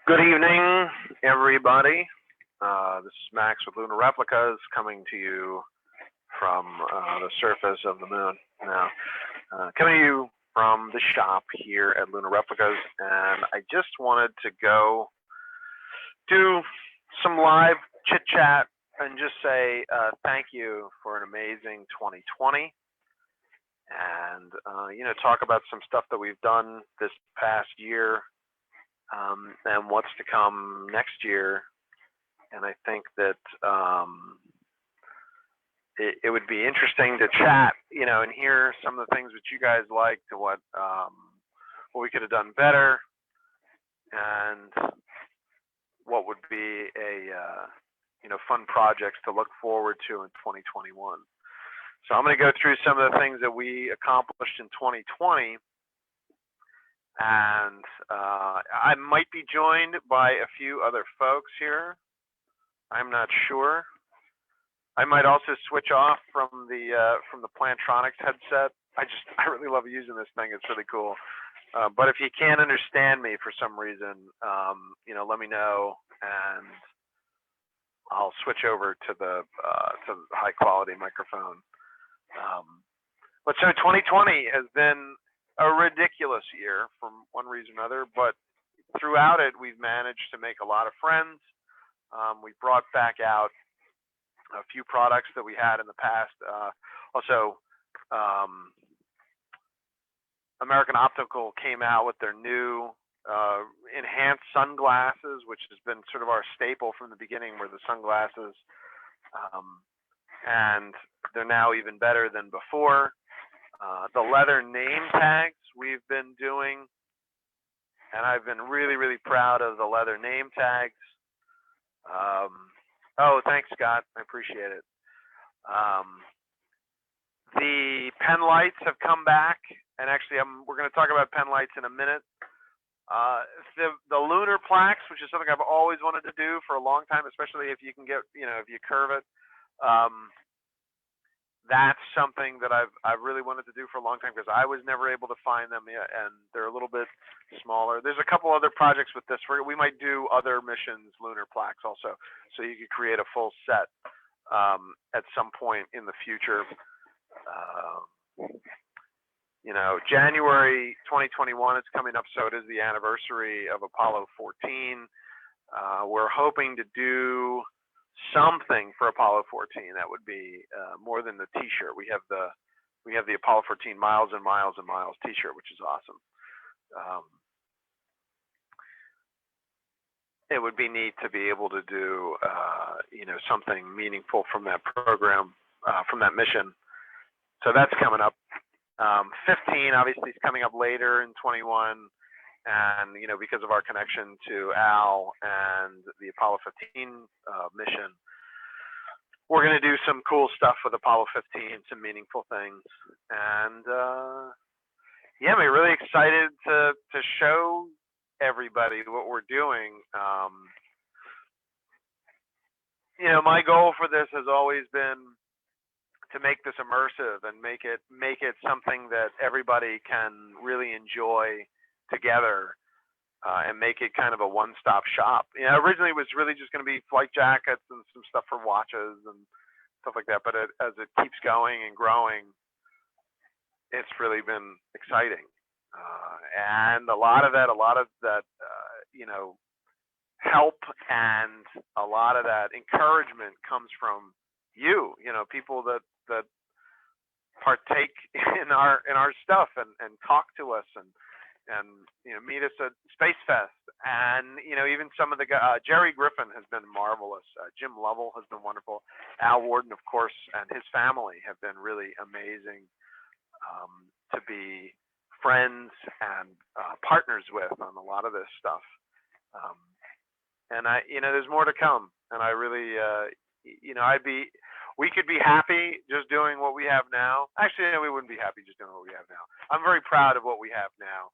Good evening, everybody. This is Max with Lunar Replicas coming to you from the surface of the moon. Now, coming to you from the shop here at Lunar Replicas, and I just wanted to go do some live chit chat and just say thank you for an amazing 2020, and talk about some stuff that we've done this past year and what's to come next year. And I think that it would be interesting to chat, and hear some of the things that you guys liked and what we could have done better, and what would be a fun projects to look forward to in 2021. So I'm going to go through some of the things that we accomplished in 2020. And I might be joined by a few other folks here. I'm not sure. I might also switch off from the Plantronics headset. I really love using this thing. It's really cool. But if you can't understand me for some reason, let me know, and I'll switch over to the high quality microphone. But so 2020 has been a ridiculous year for one reason or another, but throughout it, we've managed to make a lot of friends. We brought back out a few products that we had in the past. Also, American Optical came out with their new enhanced sunglasses, which has been sort of our staple from the beginning, were the sunglasses. And they're now even better than before. The leather name tags we've been doing, and I've been really, really proud of the leather name tags. Oh, thanks, Scott. I appreciate it. The pen lights have come back, and actually, we're going to talk about pen lights in a minute. The lunar plaques, which is something I've always wanted to do for a long time, especially if you can get, if you curve it. That's something that I've really wanted to do for a long time, because I was never able to find them yet, and they're a little bit smaller. There's a couple other projects with this. We might do other missions, lunar plaques also, so you could create a full set at some point in the future. January 2021 is coming up, so it is the anniversary of Apollo 14. We're hoping to do something for Apollo 14 that would be more than the T-shirt. We have the Apollo 14 Miles and Miles and Miles T-shirt, which is awesome. It would be neat to be able to do something meaningful from that program, from that mission. So that's coming up. 15 obviously is coming up later in 21. And, because of our connection to Al and the Apollo 15 mission, we're going to do some cool stuff with Apollo 15, some meaningful things. And, I'm really excited to show everybody what we're doing. My goal for this has always been to make this immersive and make it something that everybody can really enjoy together, and make it kind of a one-stop shop. Originally it was really just going to be flight jackets and some stuff for watches and stuff like that. But as it keeps going and growing, it's really been exciting. And a lot of that, help and a lot of that encouragement comes from you. People that partake in our stuff and talk to us and meet us at Space Fest, and even some of the Jerry Griffin has been marvelous. Jim Lovell has been wonderful. Al Warden, of course, and his family have been really amazing to be friends and partners with on a lot of this stuff. And there's more to come. And I really, we could be happy just doing what we have now. Actually, no, we wouldn't be happy just doing what we have now. I'm very proud of what we have now.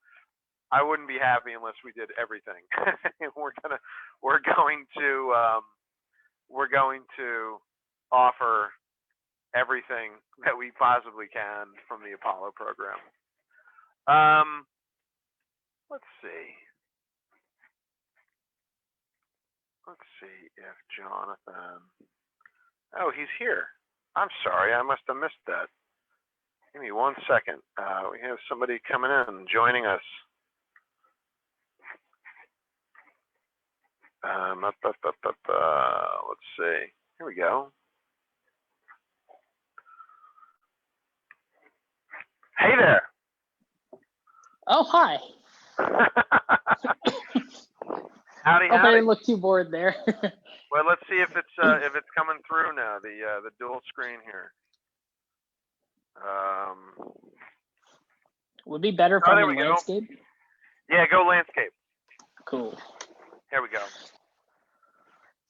I wouldn't be happy unless we did everything. we're going to offer everything that we possibly can from the Apollo program. Let's see. if Jonathan. Oh, he's here. I'm sorry, I must have missed that. Give me 1 second. We have somebody coming in, joining us. Let's see. Here we go. Hey there. Oh, hi. Howdy, Hope I howdy. didn't look too bored there. Well, let's see if it's coming through now. The dual screen here. Would be better if I'm in go. landscape. Yeah, go landscape. Cool. Here we go.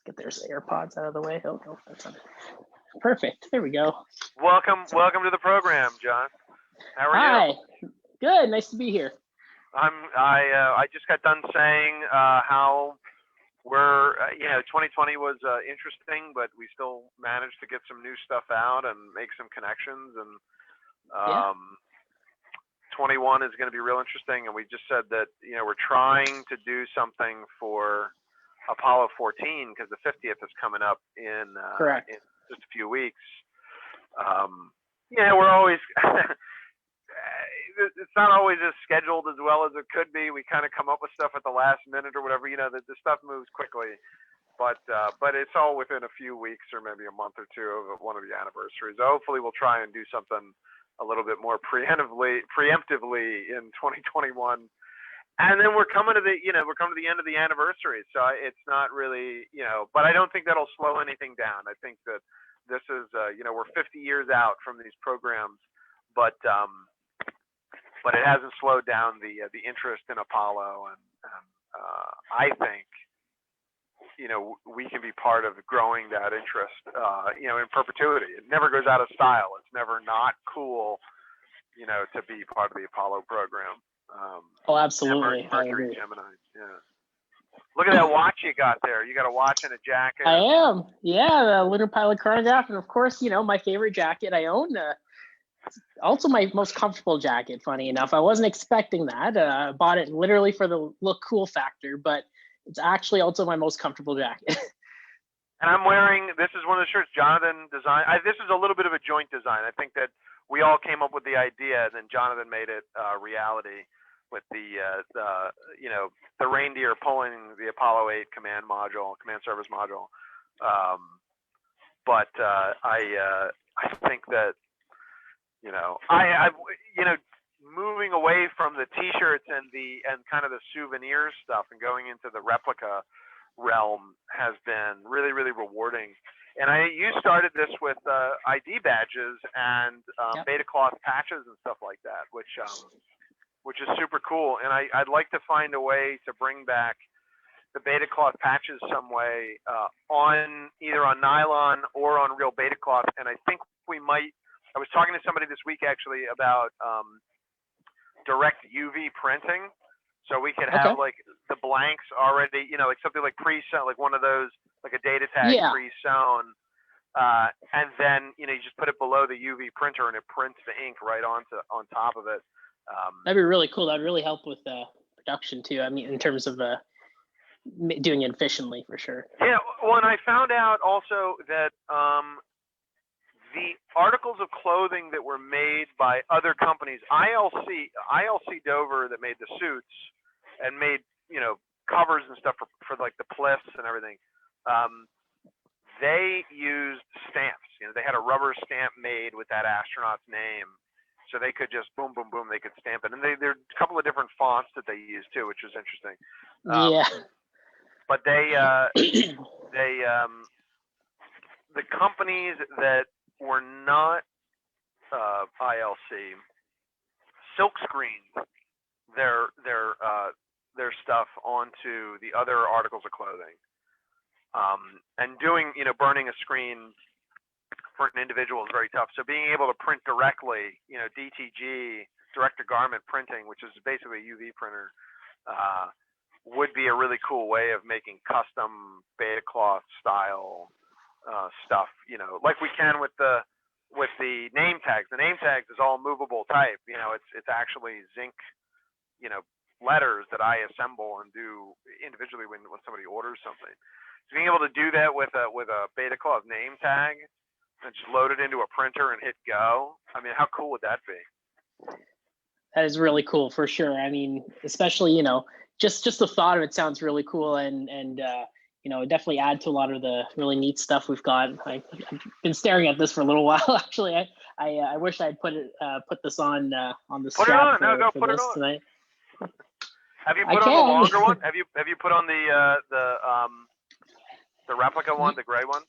Get there's AirPods out of the way. Oh, no, that's not it. Perfect. There we go. Welcome to the program, John. How are you? Hi. Good. Nice to be here. I just got done saying how we're 2020 was interesting, but we still managed to get some new stuff out and make some connections, and 21 is going to be real interesting. And we just said that we're trying to do something for Apollo 14 because the 50th is coming up in just a few weeks. We're always it's not always as scheduled as well as it could be. We kind of come up with stuff at the last minute or whatever. The stuff moves quickly, but it's all within a few weeks or maybe a month or two of one of the anniversaries. Hopefully, we'll try and do something a little bit more preemptively in 2021. And then we're coming to the end of the anniversary, so it's not really but I don't think that'll slow anything down. I think that this is we're 50 years out from these programs, but it hasn't slowed down the interest in Apollo, and I think we can be part of growing that interest in perpetuity. It never goes out of style. It's never not cool to be part of the Apollo program. Oh, absolutely. Mercury, Gemini. Yeah. Look at that watch you got there. You got a watch and a jacket. I am. Yeah, the Lunar Pilot chronograph, and of course, my favorite jacket I own. Also, my most comfortable jacket. Funny enough, I wasn't expecting that. I bought it literally for the look cool factor, but it's actually also my most comfortable jacket. And I'm wearing. This is one of the shirts Jonathan designed. This is a little bit of a joint design. I think that we all came up with the idea, and then Jonathan made it reality with the reindeer pulling the Apollo 8 command service module. But I think that moving away from the T-shirts and kind of the souvenir stuff and going into the replica realm has been really, really rewarding. And you started this with ID badges and beta cloth patches and stuff like that, which is super cool. And I'd like to find a way to bring back the beta cloth patches some way either on nylon or on real beta cloth. And I think we might. I was talking to somebody this week actually about direct UV printing, so we could have like the blanks already, like something like pre-sewn, like one of those, like a data tag pre-sewn, and then you just put it below the UV printer and it prints the ink right on top of it. That'd be really cool. That'd really help with production too. I mean, in terms of doing it efficiently, for sure. Yeah. Well, and I found out also that the articles of clothing that were made by other companies, ILC Dover, that made the suits and made covers and stuff for like the Pliffs and everything, they used stamps. They had a rubber stamp made with that astronaut's name, so they could just boom, boom, boom, they could stamp it. And there are a couple of different fonts that they used too, which was interesting. But the companies that were not ILC silkscreened their stuff onto the other articles of clothing, and doing burning a screen for an individual is very tough. So being able to print directly, DTG, direct to garment printing, which is basically a UV printer, would be a really cool way of making custom beta cloth style stuff, like we can with the name tags. The name tags is all movable type. It's actually zinc, letters that I assemble and do individually when somebody orders something. being able to do that with a Beta Club name tag and just load it into a printer and hit go. I mean, how cool would that be? That is really cool for sure. I mean, especially, you know, just the thought of it sounds really cool, and you know, definitely add to a lot of the really neat stuff we've got. I've been staring at this for a little while actually. I wish I'd put this on the Put it strap on. No, go for put it this on. tonight. Have you I put on the can. longer one? Have you put on the replica one, the gray one?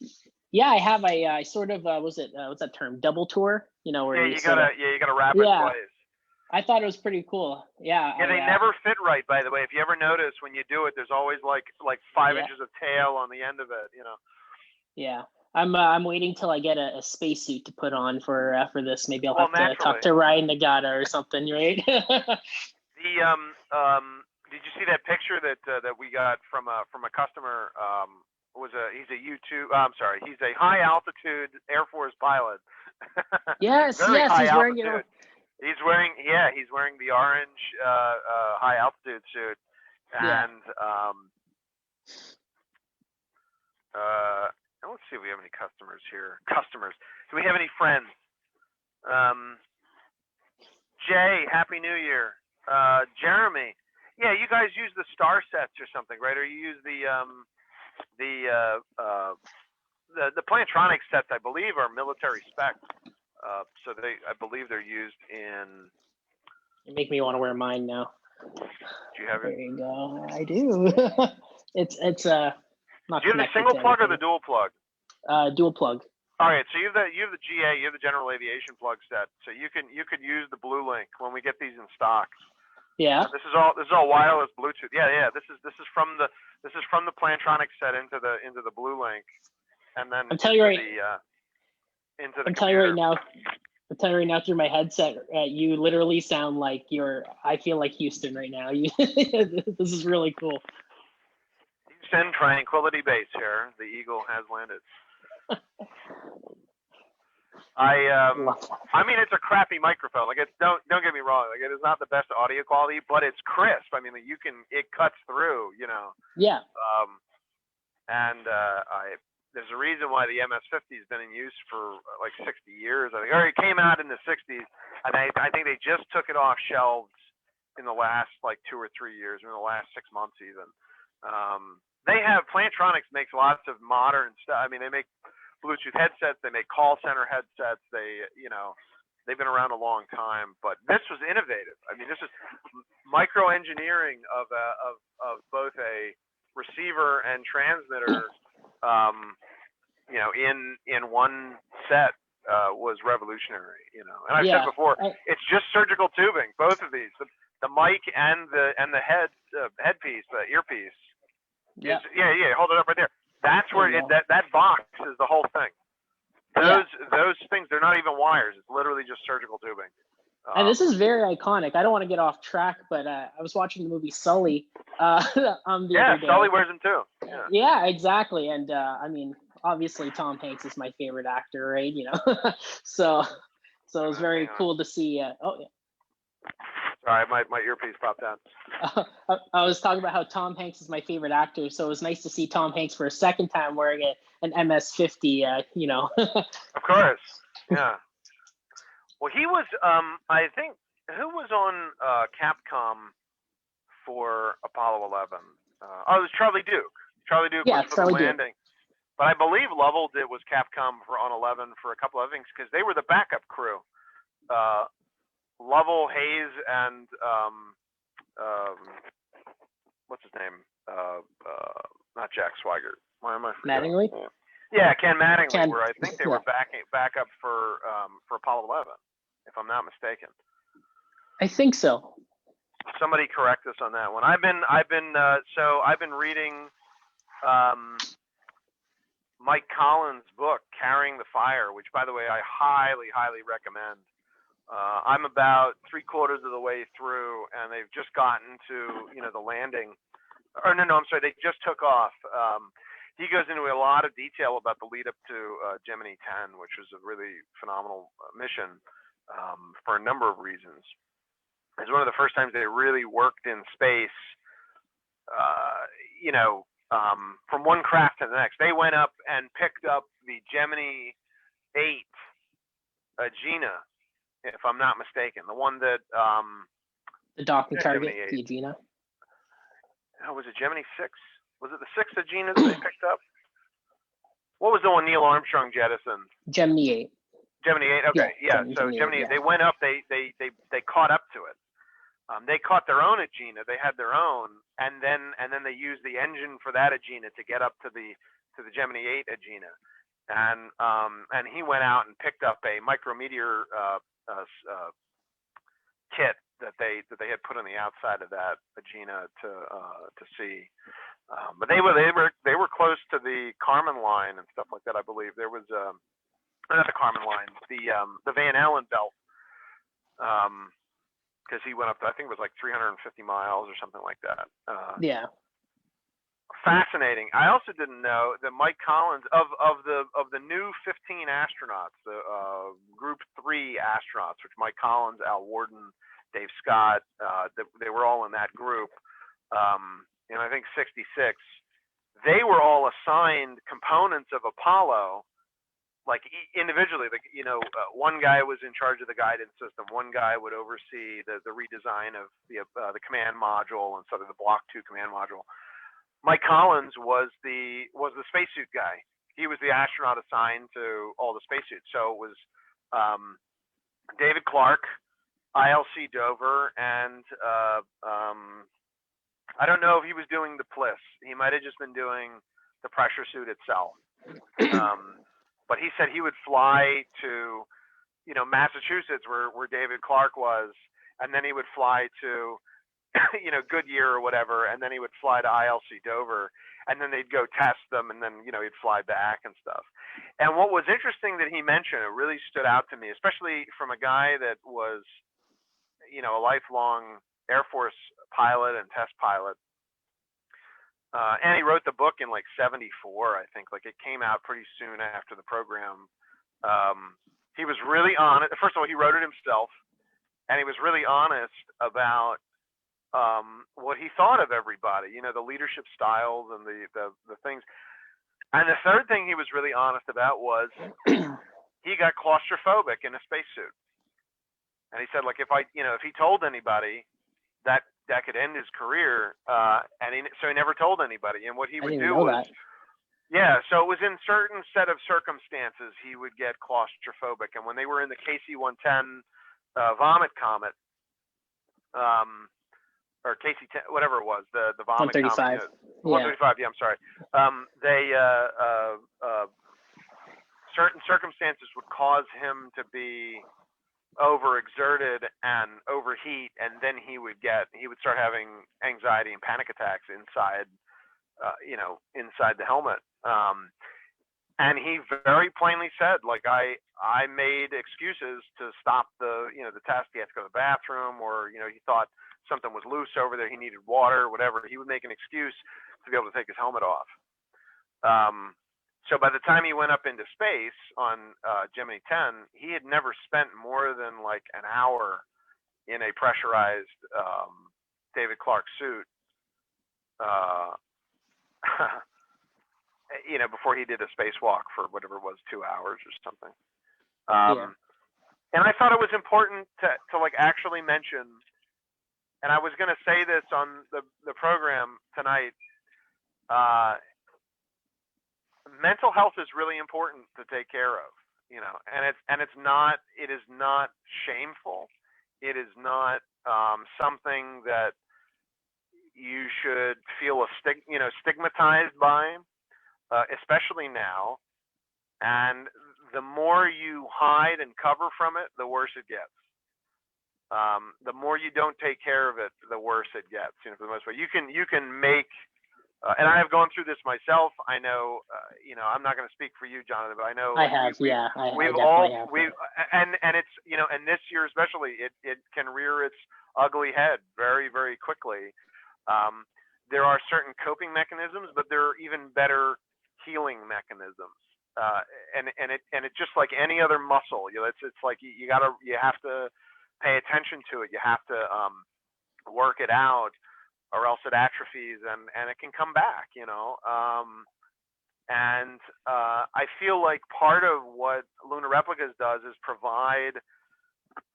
Yeah, I have. I sort of what's that term? Double tour. You know, where Yeah, you gotta wrap it yeah. twice. I thought it was pretty cool. Yeah. Yeah, they never fit right, by the way. If you ever notice when you do it, there's always like 5 inches of tail on the end of it, you know. Yeah. I'm waiting till I get a spacesuit to put on for this. Maybe I'll have to talk to Ryan Nagata or something, right? Did you see that picture that we got from a customer? He's a U2. I'm sorry, he's a high altitude Air Force pilot. Yes, he's wearing, you know. He's wearing the orange high altitude suit, and let's see if we have any customers here. Do we have any friends? Jay, Happy New Year. Jeremy, yeah, you guys use the star sets or something, right? Or you use the Plantronics sets, I believe, are military spec. So I believe they're used in. You make me want to wear mine now. Do you have it? There you go. I do. it's not. Do you have the single plug or the dual plug? Dual plug. All right, so you have the GA, you have the general aviation plug set, so you could use the Blue Link when we get these in stock. Yeah. This is all wireless Bluetooth. Yeah. This is from the Plantronics set into the Blue Link, and then I'm telling you right now through my headset, you literally sound like I feel like Houston right now. This is really cool. Houston Tranquility Base here. The Eagle has landed. I mean, it's a crappy microphone. Like, don't get me wrong. Like, it is not the best audio quality, but it's crisp. I mean, it cuts through, you know. Yeah. There's a reason why the MS-50 has been in use for like 60 years. I think, or it came out in the 60s, and I think they just took it off shelves in the last like 2 or 3 years, in the last 6 months even. Plantronics makes lots of modern stuff. I mean, they make Bluetooth headsets, they make call center headsets. They've been around a long time, but this was innovative. I mean, this is micro engineering of both a receiver and transmitter. You know, in one set was revolutionary. You know, and I've said before, it's just surgical tubing. Both of these, the mic and the headpiece, the earpiece. Yeah. Hold it up right there. That's where that box is the whole thing. Those things, they're not even wires. It's literally just surgical tubing. And this is very iconic. I don't want to get off track, but I was watching the movie Sully the other day. Sully wears them too. Yeah, exactly. And I mean, obviously Tom Hanks is my favorite actor, right? You know, so it was very cool to see. Sorry, my earpiece popped out. I was talking about how Tom Hanks is my favorite actor, so it was nice to see Tom Hanks for a second time wearing an MS-50. You know. Of course. Yeah. Well, he was. I think who was on Capcom for Apollo 11? It was Charlie Duke. Charlie Duke was for the landing. But I believe Lovell was Capcom on 11 for a couple of things because they were the backup crew. Lovell, Hayes, and what's his name? Not Jack Swigert. Why am I forgetting? Mattingly? Yeah, Ken Mattingly. Where I think they were backup for Apollo 11, if I'm not mistaken. I think so. Somebody correct us on that one. I've been reading Mike Collins' book, Carrying the Fire, which, by the way, I highly, highly recommend. I'm about 3/4 of the way through, and they've just gotten to, the landing. Or no, I'm sorry, they just took off. He goes into a lot of detail about the lead up to Gemini 10, which was a really phenomenal mission for a number of reasons. It's one of the first times they really worked in space, from one craft to the next. They went up and picked up the Gemini 8 Agena, if I'm not mistaken, the one that the docking target, Gemini 8. the Agena. Oh, was it Gemini 6? Was it the 6th Agena that they picked up? What was the one Neil Armstrong jettisoned? Gemini 8. Gemini 8. Okay, yeah. So Gemini 8. They went up. They caught up to it. They caught their own Agena. They had their own, and then they used the engine for that Agena to get up to the Gemini 8 Agena, and he went out and picked up a micrometeor kit that they had put on the outside of that Agena to see. But they were close to the Kármán line and stuff like that. I believe there was not the Kármán line, the Van Allen belt. Because he went up to, I think it was like 350 miles or something like that. Yeah. Fascinating. I also didn't know that Mike Collins of the new 15 astronauts, the Group 3 astronauts, which Mike Collins, Al Worden, Dave Scott, they were all in that group. And I think 66, they were all assigned components of Apollo. Like individually, like one guy was in charge of the guidance system. One guy would oversee the redesign of the command module and sort of the Block 2 command module. Mike Collins was the spacesuit guy. He was the astronaut assigned to all the spacesuits. So it was David Clark, ILC Dover, and I don't know if he was doing the Bliss. He might have just been doing the pressure suit itself. But he said he would fly to, Massachusetts, where David Clark was, and then he would fly to, Goodyear or whatever, and then he would fly to ILC Dover, and then they'd go test them, and then, he'd fly back and stuff. And what was interesting that he mentioned, it really stood out to me, especially from a guy that was, a lifelong Air Force pilot and test pilot. And he wrote the book in like 74, I think. Like it came out pretty soon after the program. He was really honest. First of all, he wrote it himself, and he was really honest about what he thought of everybody. The leadership styles and the things. And the third thing he was really honest about was he got claustrophobic in a spacesuit. And he said, like, if he told anybody that could end his career, so he never told anybody. And what he would do was, so it was in certain set of circumstances he would get claustrophobic. And when they were in the KC-110 vomit comet, or KC-10, whatever it was, the vomit 135. comet, 135. Yeah, I'm sorry. They certain circumstances would cause him to be overexerted and overheat, and then he would start having anxiety and panic attacks inside the helmet. And he very plainly said, like, I made excuses to stop the test. He had to go to the bathroom, or he thought something was loose over there, he needed water, whatever. He would make an excuse to be able to take his helmet off. So by the time he went up into space on Gemini 10, he had never spent more than like an hour in a pressurized David Clark suit, before he did a spacewalk for whatever it was, 2 hours or something. And I thought it was important to like actually mention, and I was going to say this on the program tonight, mental health is really important to take care of, and it is not shameful. It is not something that you should feel stigmatized by, especially now. And the more you hide and cover from it, the worse it gets. The more you don't take care of it, the worse it gets. For the most part, you can make. And I have gone through this myself. I know, I'm not going to speak for you, Jonathan, but I know I have, we've all, and it's, and this year especially, it can rear its ugly head very, very quickly. There are certain coping mechanisms, but there are even better healing mechanisms. And it's just like any other muscle. It's like you have to pay attention to it. You have to work it out. or else it atrophies and it can come back, you know. I feel like part of what Lunar Replicas does is provide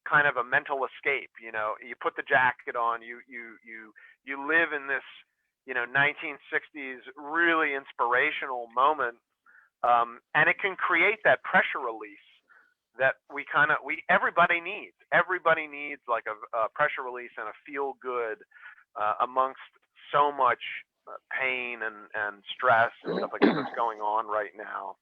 kind of a mental escape. You know, you put the jacket on, you live in this, you know, 1960s really inspirational moment, and it can create that pressure release that everybody needs. Everybody needs like a pressure release and a feel good amongst so much pain and stress and stuff like that that's going on right now.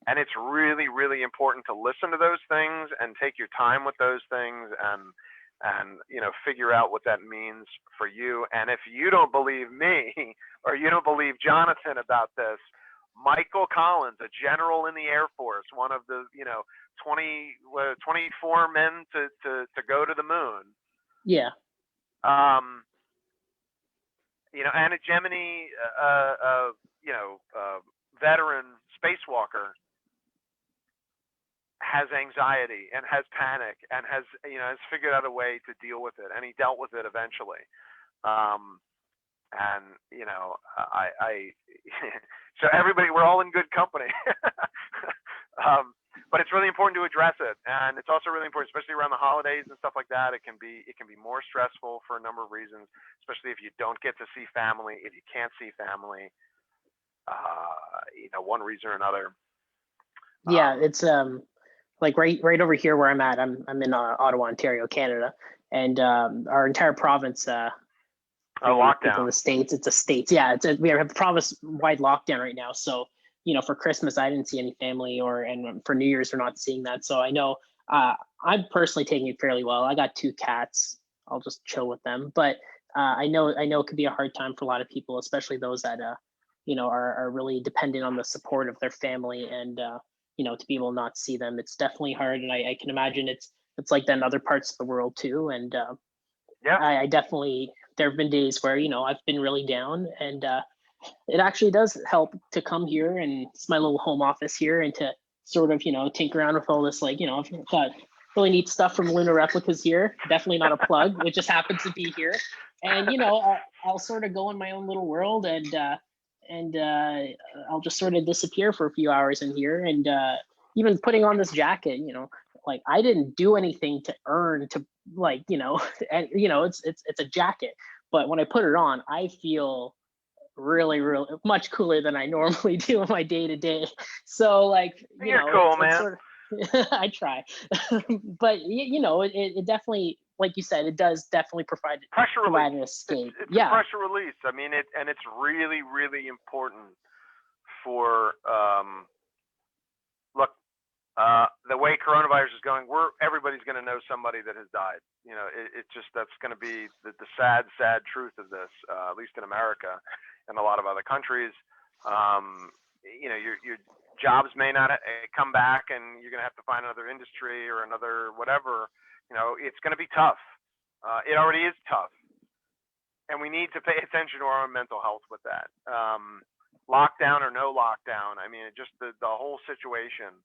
And it's really, really important to listen to those things and take your time with those things and you know, figure out what that means for you. And if you don't believe me or you don't believe Jonathan about this, Michael Collins, a general in the Air Force, one of the, you know, 24 men to go to the moon. Yeah. You know, and a Gemini, you know, veteran spacewalker has anxiety and has panic and has, you know, has figured out a way to deal with it, and he dealt with it eventually. And you know, so everybody, we're all in good company. But it's really important to address it, and it's also really important, especially around the holidays and stuff like that. It can be more stressful for a number of reasons, especially if you don't get to see family, if you can't see family, you know, one reason or another. Yeah, it's like right over here where I'm at. I'm in Ottawa, Ontario, Canada, and our entire province. Lockdown. In the states, it's a states. Yeah, we have a province-wide lockdown right now. So, you know, for Christmas, I didn't see any family, and for New Year's, we're not seeing that. So I know I'm personally taking it fairly well. I got 2 cats. I'll just chill with them. But I know it could be a hard time for a lot of people, especially those that you know, are really dependent on the support of their family, and you know, to be able to not see them, it's definitely hard. And I can imagine it's like that in other parts of the world too. And yeah, I definitely, there have been days where, you know, I've been really down, and it actually does help to come here, and it's my little home office here, and to sort of, you know, tinker around with all this, like, you know, I've got really neat stuff from Lunar Replicas here. Definitely not a plug, it just happens to be here. And, you know, I'll sort of go in my own little world, and I'll just sort of disappear for a few hours in here. And even putting on this jacket, you know, like, I didn't do anything to earn to, like, you know, and, you know, it's a jacket, but when I put it on, I feel really, really much cooler than I normally do in my day to day. So, like, you're cool, man. it's sort of, I try, but you know, it definitely, like you said, it does definitely provide an escape. It's a pressure release. I mean, it's really, really important for look. The way coronavirus is going, everybody's going to know somebody that has died. You know, it just, that's going to be the sad truth of this, at least in America and a lot of other countries. You know, your jobs may not come back, and you're going to have to find another industry or another whatever. You know, it's going to be tough. It already is tough, and we need to pay attention to our own mental health with that. Lockdown or no lockdown, I mean, just the whole situation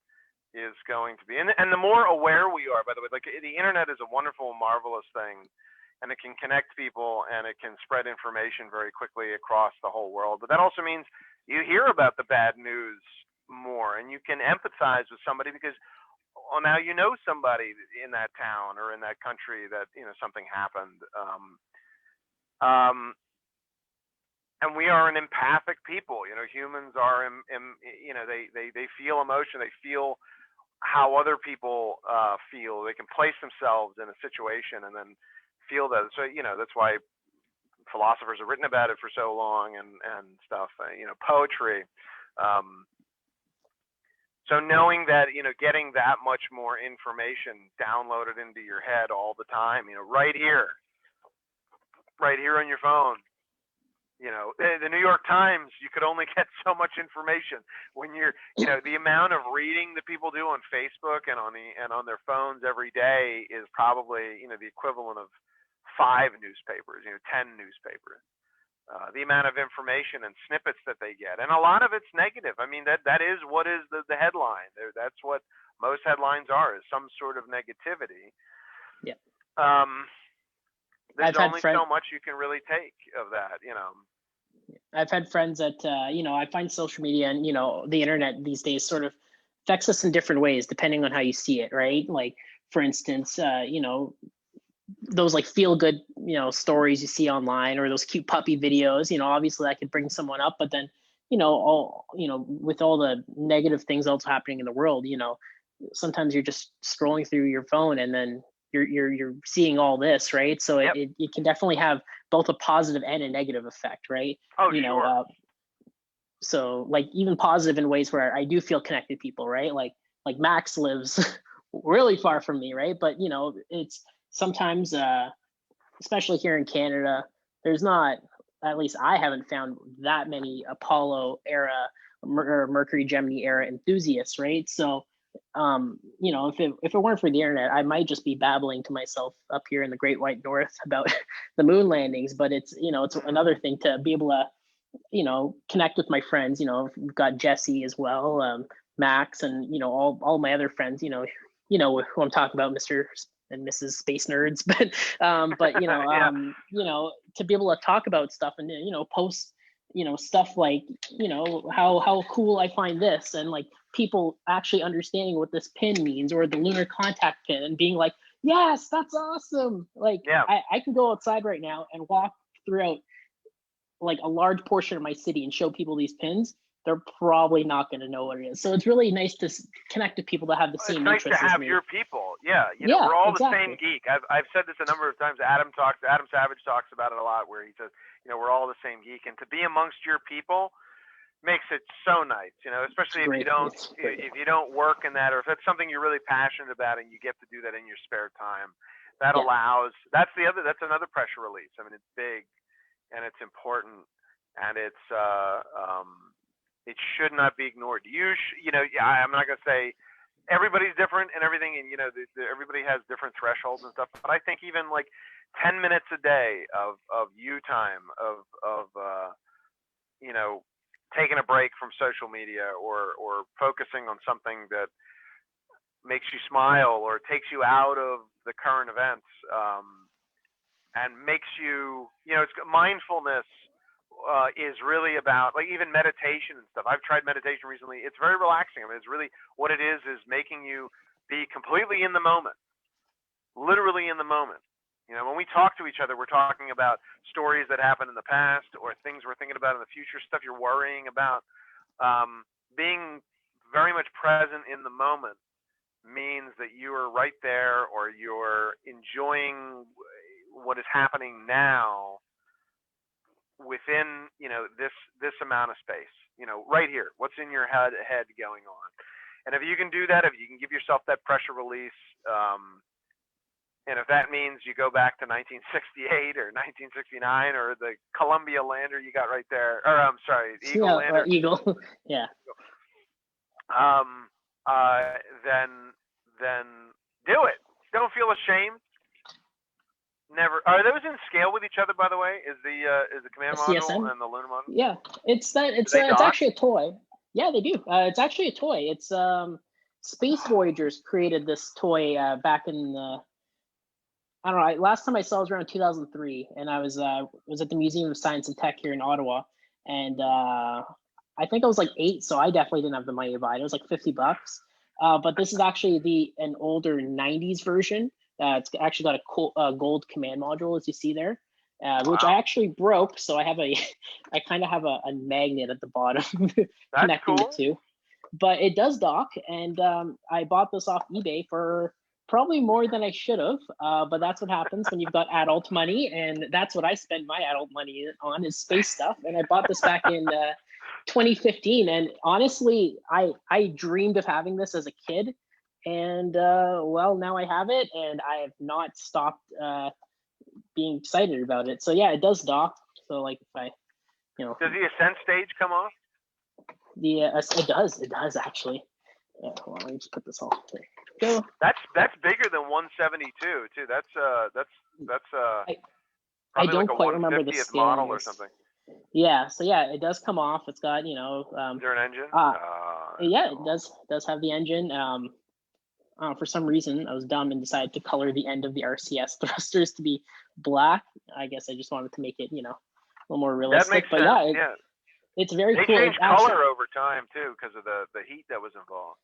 is going to be, and the more aware we are, by the way, like, the internet is a wonderful, marvelous thing, and it can connect people, and it can spread information very quickly across the whole world. But that also means you hear about the bad news more, and you can empathize with somebody because, well, now you know somebody in that town or in that country that, you know, something happened. And we are an empathic people. You know, humans are, you know, they feel emotion, they feel how other people feel. They can place themselves in a situation and then feel that. So, you know, that's why philosophers have written about it for so long, and stuff, you know, poetry. So knowing that, you know, getting that much more information downloaded into your head all the time, you know, right here on your phone. You know, the New York Times, you could only get so much information when you're, you know, the amount of reading that people do on Facebook and on their phones every day is probably, you know, the equivalent of 5 newspapers, you know, 10 newspapers. The amount of information and snippets that they get, and a lot of it's negative. I mean, that is what is the headline. That's what most headlines are, is some sort of negativity. Yeah. there's I've had only friends. so much you can really take of that, you know. I've had friends that I find social media and the internet these days sort of affects us in different ways depending on how you see it, right? Like for instance, those like feel good stories you see online, or those cute puppy videos. Obviously that could bring someone up, but then all with all the negative things also happening in the world, sometimes you're just scrolling through your phone and then you're seeing all this, right? So Yep. it can definitely have both a positive and a negative effect, right? Oh, sure. So like even positive in ways where I do feel connected to people, right? Like Max lives really far from me, right? But it's sometimes especially here in Canada, there's not, at least I haven't found that many Apollo era or Mercury Gemini era enthusiasts, right? So if it weren't for the internet, I might just be babbling to myself up here in the Great White North about the moon landings. But it's another thing to be able to connect with my friends. We've got Jesse as well, Max, and all my other friends. Who I'm talking about, Mr. and Mrs. Space Nerds. But Yeah. To be able to talk about stuff and post stuff like how cool I find this, and like people actually understanding what this pin means, or the lunar contact pin, and being like, yes, that's awesome. Like Yeah. I can go outside right now and walk throughout like a large portion of my city and show people these pins. They're probably not going to know what it is. So it's really nice to connect to people that have the It's same nice to interests as have me. your people. Yeah, Yeah, we're all exactly. the same geek. I've said this a number of times. Adam Savage talks about it a lot, where he says, we're all the same geek, and to be amongst your people makes it so nice. Especially if you don't work in that, or if it's something you're really passionate about and you get to do that in your spare time. That's another pressure release. I mean, it's big and it's important, and it should not be ignored. I'm not gonna say everybody's different and everything, and everybody has different thresholds and stuff. But I think even like 10 minutes a day of you time, of taking a break from social media, or focusing on something that makes you smile or takes you out of the current events, and makes it's mindfulness. Is really about, like, even meditation and stuff. I've tried meditation recently. It's very relaxing. I mean, it's really what it is making you be completely in the moment, literally in the moment. When we talk to each other, we're talking about stories that happened in the past, or things we're thinking about in the future, stuff you're worrying about. Being very much present in the moment means that you are right there, or you're enjoying what is happening now within this amount of space, right here, what's in your head going on. And if you can do that, if you can give yourself that pressure release, and if that means you go back to 1968 or 1969, or the Columbia lander you got right there, or I'm sorry, the Eagle lander, Eagle. Yeah. Then do it. Don't feel ashamed. Never. Are those in scale with each other, by the way? Is the command module and the lunar module? Yeah, it's actually a toy. Yeah, they do. It's actually a toy. It's Space Voyagers created this toy back in the, I don't know. Last time I saw it was around 2003, and I was at the Museum of Science and Tech here in Ottawa, and I think I was like 8, so I definitely didn't have the money to buy it. It was like $50. But this is actually an older 90s version. It's actually got a gold command module, as you see there, which I actually broke. So I kind of have a magnet at the bottom connecting the two. But it does dock, and I bought this off eBay for probably more than I should have. But that's what happens when you've got adult money, and that's what I spend my adult money on, is space stuff. And I bought this back in 2015, and honestly, I dreamed of having this as a kid. And well, now I have it, and I have not stopped being excited about it. So yeah, it does dock. So like if I, does the ascent stage come off? It does actually. Yeah, hold on, let me just put this off. There you go. That's bigger than 172 too. That's I don't like quite remember the scale model or something. Yeah, so yeah, it does come off. It's got is there an engine? Yeah, cool. It does have the engine. for some reason, I was dumb and decided to color the end of the RCS thrusters to be black. I guess I just wanted to make it, a little more realistic. That makes but sense. yeah, it's very They cool. changed color over time too because of the heat that was involved.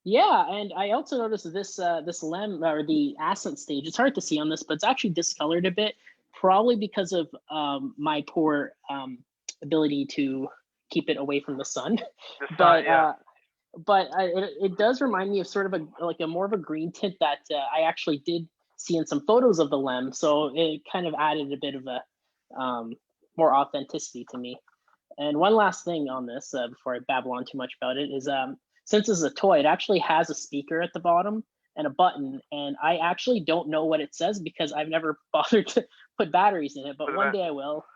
Yeah, and I also noticed this LEM or the ascent stage. It's hard to see on this, but it's actually discolored a bit, probably because of my poor ability to keep it away from the sun. But it does remind me of sort of a more of a green tint that I actually did see in some photos of the LEM. So it kind of added a bit of a more authenticity to me. And one last thing on this before I babble on too much about it is since it's a toy, it actually has a speaker at the bottom and a button. And I actually don't know what it says because I've never bothered to put batteries in it, but one day I will.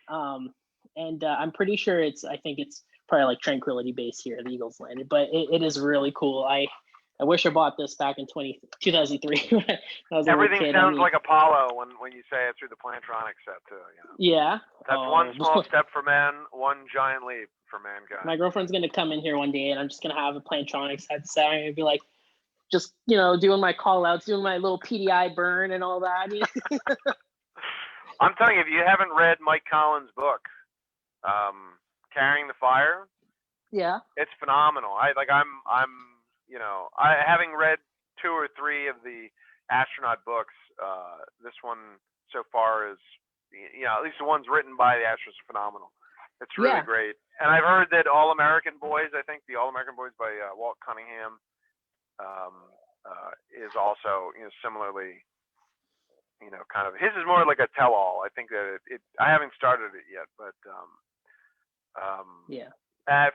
And I'm pretty sure I think it's probably like Tranquility Base here, the Eagles landed, but it is really cool. I wish I bought this back in 2003 when I was a Everything kid. sounds like Apollo when you say it through the Plantronics set too. Yeah. That's one small step for man, one giant leap for mankind. My girlfriend's gonna come in here one day, and I'm just gonna have a Plantronics headset. I'm gonna be like, just doing my call outs, doing my little PDI burn and all that. I'm telling you, if you haven't read Mike Collins' book, Carrying the Fire, yeah, it's phenomenal. Having read 2 or 3 of the astronaut books, this one so far is, at least the ones written by the astronauts, are phenomenal. It's really great. And I've heard that All American Boys, I think the All American Boys by Walt Cunningham, is also, similarly, kind of, his is more like a tell-all. I think that I haven't started it yet, but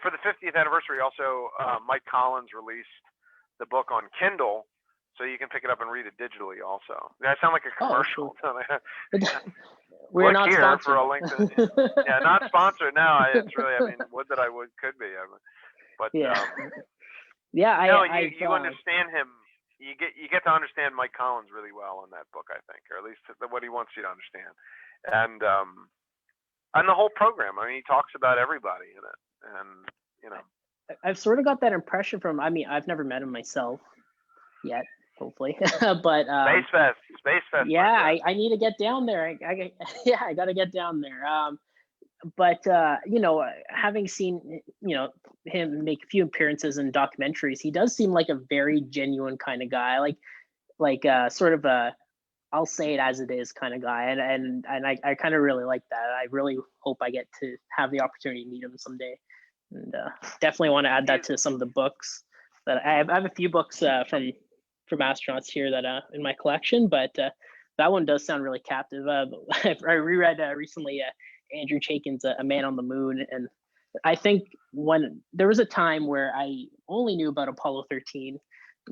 for the 50th anniversary, also Mike Collins released the book on Kindle, so you can pick it up and read it digitally. Also, I sound like a commercial. Oh, we're not here sponsored. For a link to, yeah, not sponsored. No, it's really. I mean, would that I could be. But you understand him. You get to understand Mike Collins really well in that book, I think, or at least what he wants you to understand, and the whole program. I mean, he talks about everybody in it, and I've sort of got that impression from. I mean, I've never met him myself yet, hopefully, but Space Fest. Yeah, I need to get down there. I got to get down there. But having seen him make a few appearances in documentaries, he does seem like a very genuine kind of guy, like sort of a I'll say it as it is kind of guy, and I kind of really like that. I really hope I get to have the opportunity to meet him someday, and definitely want to add that to some of the books that I have a few books from astronauts here that in my collection, but that one does sound really captive. I reread recently Andrew Chaikin's A Man on the Moon, and I think when there was a time where I only knew about Apollo 13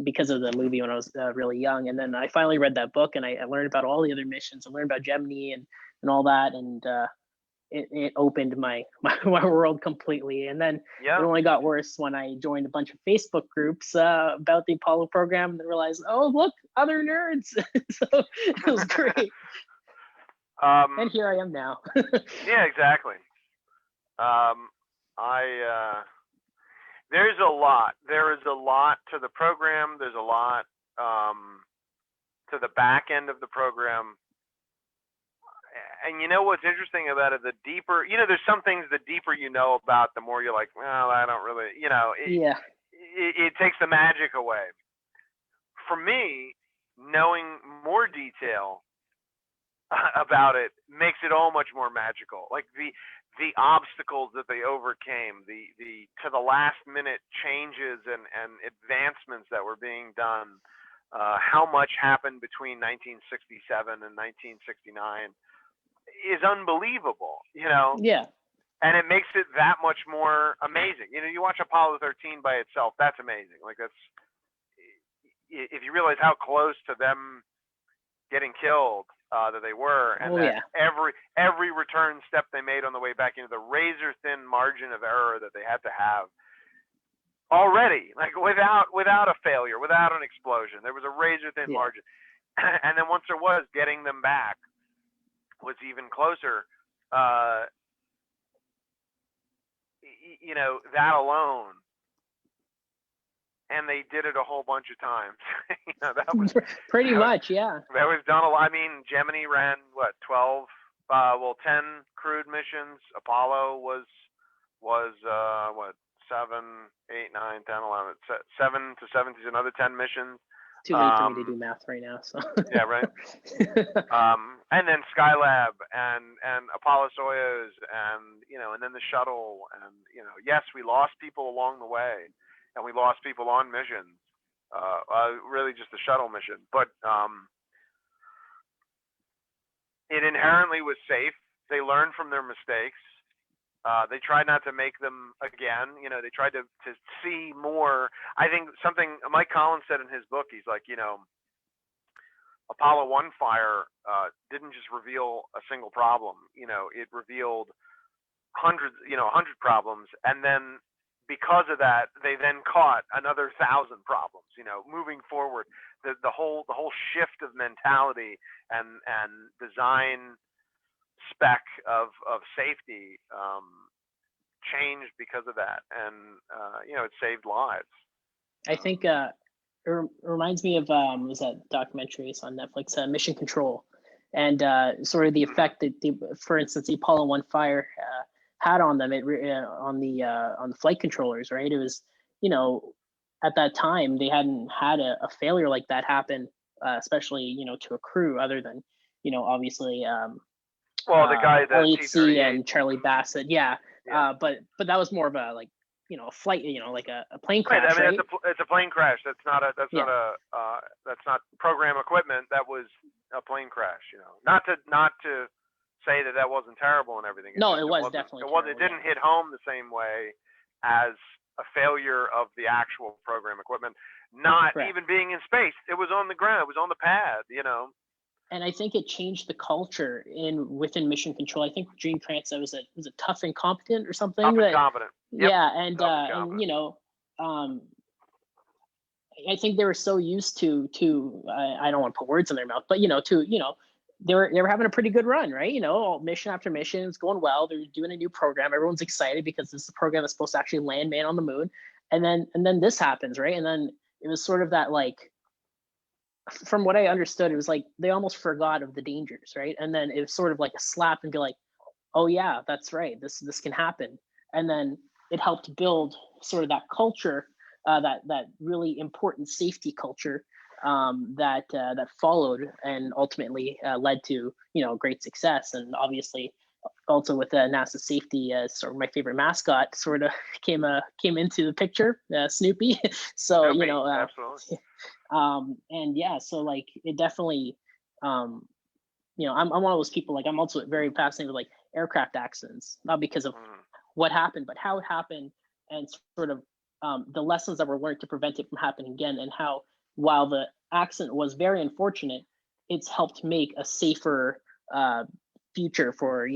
because of the movie when I was really young, and then I finally read that book and I learned about all the other missions. I learned about Gemini and all that, and it opened my world completely. And then it only got worse when I joined a bunch of Facebook groups about the Apollo program and realized, oh look, other nerds. So it was great. And here I am now. Yeah, exactly. There's a lot. There is a lot to the program. There's a lot to the back end of the program. And what's interesting about it, the deeper, there's some things the deeper you know about, the more you're like, well, I don't really, it takes the magic away. For me, knowing more detail about it makes it all much more magical. Like the obstacles that they overcame, the to the last minute changes and advancements that were being done, how much happened between 1967 and 1969 is unbelievable, Yeah. And it makes it that much more amazing. You watch Apollo 13 by itself, that's amazing. Like if you realize how close to them getting killed that they were, and every return step they made on the way back, the razor thin margin of error that they had to have already, like without a failure, without an explosion, there was a razor thin margin. And then once there was, getting them back was even closer. That alone and they did it a whole bunch of times. That was pretty much, yeah. That was done a lot. I mean, Gemini ran what 12, 10 crewed missions. Apollo was what 7, 8, 9, 10, 11, 7 to 17 is another 10 missions. Too late for me to do math right now. So yeah, right. And then Skylab and Apollo Soyuz and and then the shuttle and yes, we lost people along the way and we lost people on missions. Really just the shuttle mission, but it inherently was safe. They learned from their mistakes. They tried not to make them again. They tried to see more. I think something Mike Collins said in his book, he's like, Apollo 1 fire didn't just reveal a single problem. It revealed hundreds, 100 problems. And then because of that, they then caught another 1,000 problems, moving forward. The whole shift of mentality and design spec of safety changed because of that, and it saved lives. I think it reminds me of was that documentaries on Netflix, Mission Control, and sort of the effect that for instance, the Apollo 1 fire had on them. On the flight controllers, right? It was at that time they hadn't had a failure like that happen, especially to a crew other than obviously. Well, the guy that LHC and Charlie Bassett, yeah. But that was more of a a flight, like a plane crash, right? I mean, right? it's a plane crash. That's not program equipment. That was a plane crash. Not to say that wasn't terrible and everything. No, it was definitely. It didn't hit home the same way as a failure of the actual program equipment. Not Correct. Even being in space, it was on the ground. It was on the pad. And I think it changed the culture within Mission Control. I think Gene Kranz was it tough and competent or something. Tough and competent. Yep. Yeah, and I think they were so used to I don't want to put words in their mouth, but they were having a pretty good run, right? Mission after mission, it's going well. They're doing a new program. Everyone's excited because this is a program that's supposed to actually land man on the moon, and then this happens, right? And then it was sort of that from what I understood, it was like they almost forgot of the dangers, right? And then it was sort of like a slap and be like, oh yeah, that's right, this can happen. And then it helped build sort of that culture, that really important safety culture that followed and ultimately led to great success. And obviously also with NASA safety as sort of my favorite mascot sort of came into the picture, Snoopy. So absolutely. And yeah, so it definitely I'm one of those people, I'm also very fascinated with aircraft accidents, not because of what happened, but how it happened, and sort of the lessons that were learned to prevent it from happening again, and how while the accident was very unfortunate, it's helped make a safer future for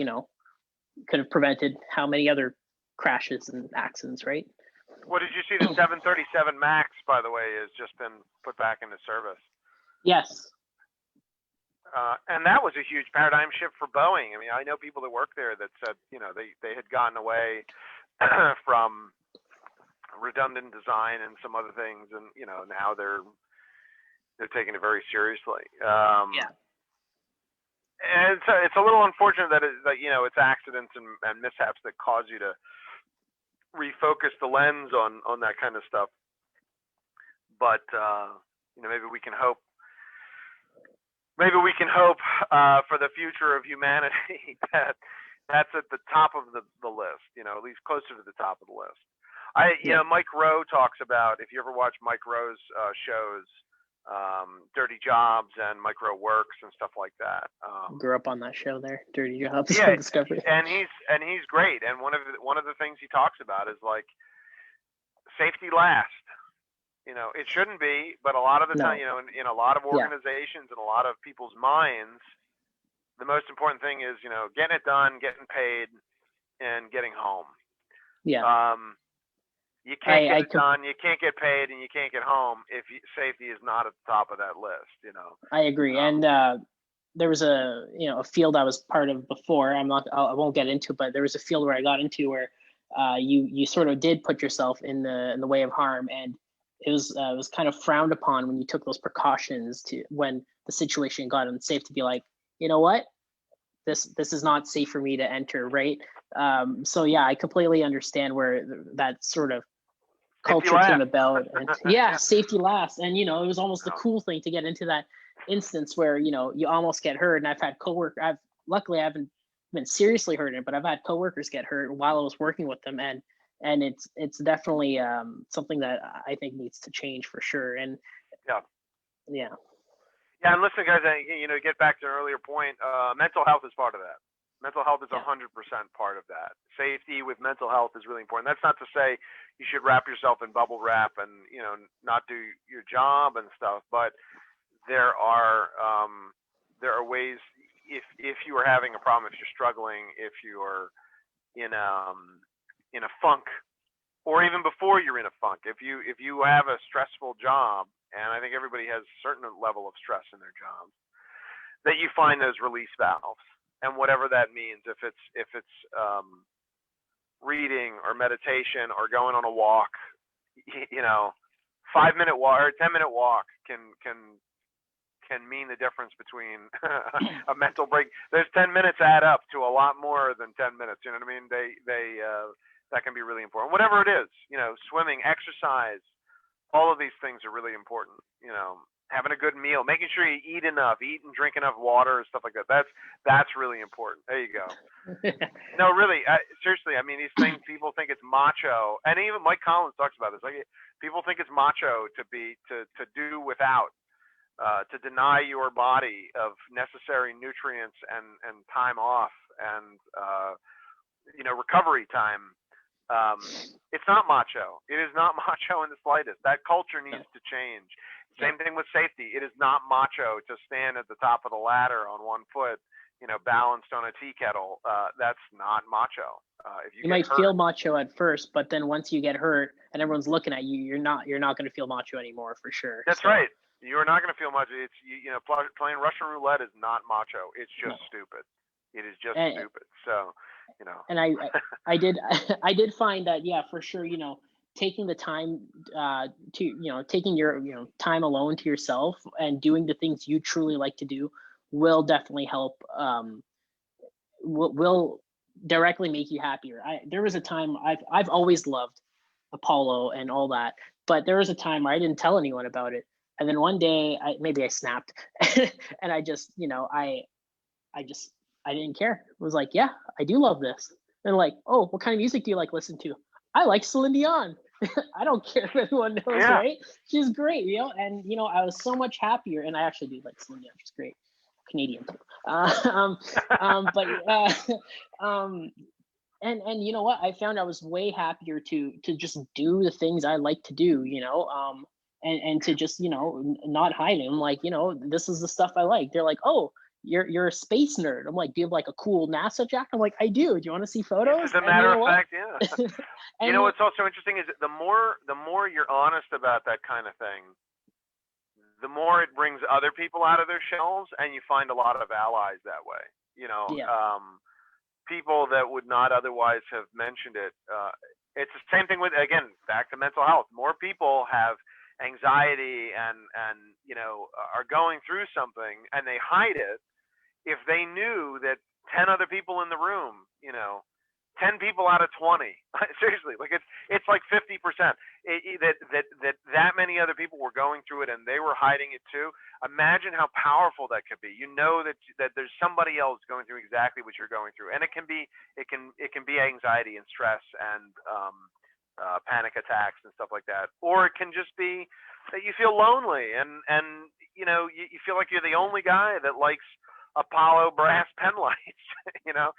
could have prevented how many other crashes and accidents, right? Well, did you see the 737 MAX, by the way, has just been put back into service? Yes. And that was a huge paradigm shift for Boeing. I mean, I know people that work there that said, they had gotten away from redundant design and some other things, and now they're taking it very seriously. Yeah. And it's a little unfortunate that it's accidents and mishaps that cause you to refocus the lens on that kind of stuff. But maybe we can hope for the future of humanity that that's at the top of the list, at least closer to the top of the list. Mike Rowe talks about, if you ever watch Mike Rowe's shows, Dirty Jobs and Mike Rowe Works and stuff like that. Grew up on that show there, Dirty Jobs. Yeah, Discovery. And he's great. And one of the things he talks about is safety last. It shouldn't be, but a lot of the time, in a lot of organizations and a lot of people's minds, the most important thing is, getting it done, getting paid, and getting home. Yeah. You can't get it done, you can't get paid, and you can't get home if safety is not at the top of that list. I agree. And there was a field I was part of before. I won't get into, but there was a field where I got into where you sort of did put yourself in the way of harm, and it was kind of frowned upon when you took those precautions to when the situation got unsafe to be like, you know what, this is not safe for me to enter, right? So yeah, I completely understand where that sort of culture came about, and yeah, safety last. And you know, it was almost a cool thing to get into that instance where, you know, you almost get hurt. And I've had luckily I haven't been seriously hurt in it, but I've had coworkers get hurt while I was working with them, and it's definitely something that I think needs to change for sure. And yeah. Yeah. Yeah, and listen, guys, you know, get back to an earlier point. Mental health is part of that. Mental health is 100% part of that. Safety with mental health is really important. That's not to say you should wrap yourself in bubble wrap and, you know, not do your job and stuff. But there are ways, if you are having a problem, if you're struggling, if you're in a funk, or even before you're in a funk, if you have a stressful job, and I think everybody has a certain level of stress in their jobs, that you find those release valves, and whatever that means, if it's reading or meditation or going on a walk, you know, 5-minute walk or 10-minute walk can mean the difference between a mental break. Those 10 minutes add up to a lot more than 10 minutes. You know what I mean? They that can be really important. Whatever it is, you know, swimming, exercise, all of these things are really important. You know, having a good meal, making sure you eat enough, eat and drink enough water and stuff like that. That's really important. There you go. No, really, seriously. I mean, these things, people think it's macho, and even Mike Collins talks about this. Like, people think it's macho to do without, to deny your body of necessary nutrients and time off and you know, recovery time. It's not macho. It is not macho in the slightest. That culture needs to change. Same thing with safety. It is not macho to stand at the top of the ladder on one foot, you know, balanced on a tea kettle. That's not macho. If you might feel macho at first, but then once you get hurt and everyone's looking at you, you're not going to feel macho anymore for sure. That's right. You are not going to feel macho. It's you know, playing Russian roulette is not macho. It's just stupid. It is just stupid. So, you know. And I did find that, yeah, for sure, you know, taking the time to, you know, taking your, you know, time alone to yourself and doing the things you truly like to do will definitely help, will directly make you happier. There was a time I've always loved Apollo and all that, but there was a time where I didn't tell anyone about it. And then one day maybe I snapped and I just, you know, I didn't care. It was like, yeah, I do love this. They're like, oh, what kind of music do you like listen to? I like Celine Dion. I don't care if everyone knows, right? She's great, you know. And you know, I was so much happier, and I actually do like Celine Dion. She's great, Canadian too. And you know what? I found I was way happier to just do the things I like to do, you know, and to just, you know, not hide them. Like, you know, this is the stuff I like. They're like, oh, you're a space nerd. I'm like, do you have like a cool NASA jacket? I'm like, I do. Do you want to see photos? As a matter of fact, yeah. You know what's also interesting is that the more you're honest about that kind of thing, the more it brings other people out of their shells, and you find a lot of allies that way. You know, people that would not otherwise have mentioned it. It's the same thing with, again, back to mental health. More people have anxiety and you know, are going through something and they hide it. If they knew that 10 other people in the room, you know, 10 people out of 20, seriously, like it's like 50%, that many other people were going through it and they were hiding it too. Imagine how powerful that could be. You know that there's somebody else going through exactly what you're going through, and it can be anxiety and stress and panic attacks and stuff like that, or it can just be that you feel lonely and you know, you feel like you're the only guy that likes Apollo brass pen lights, you know.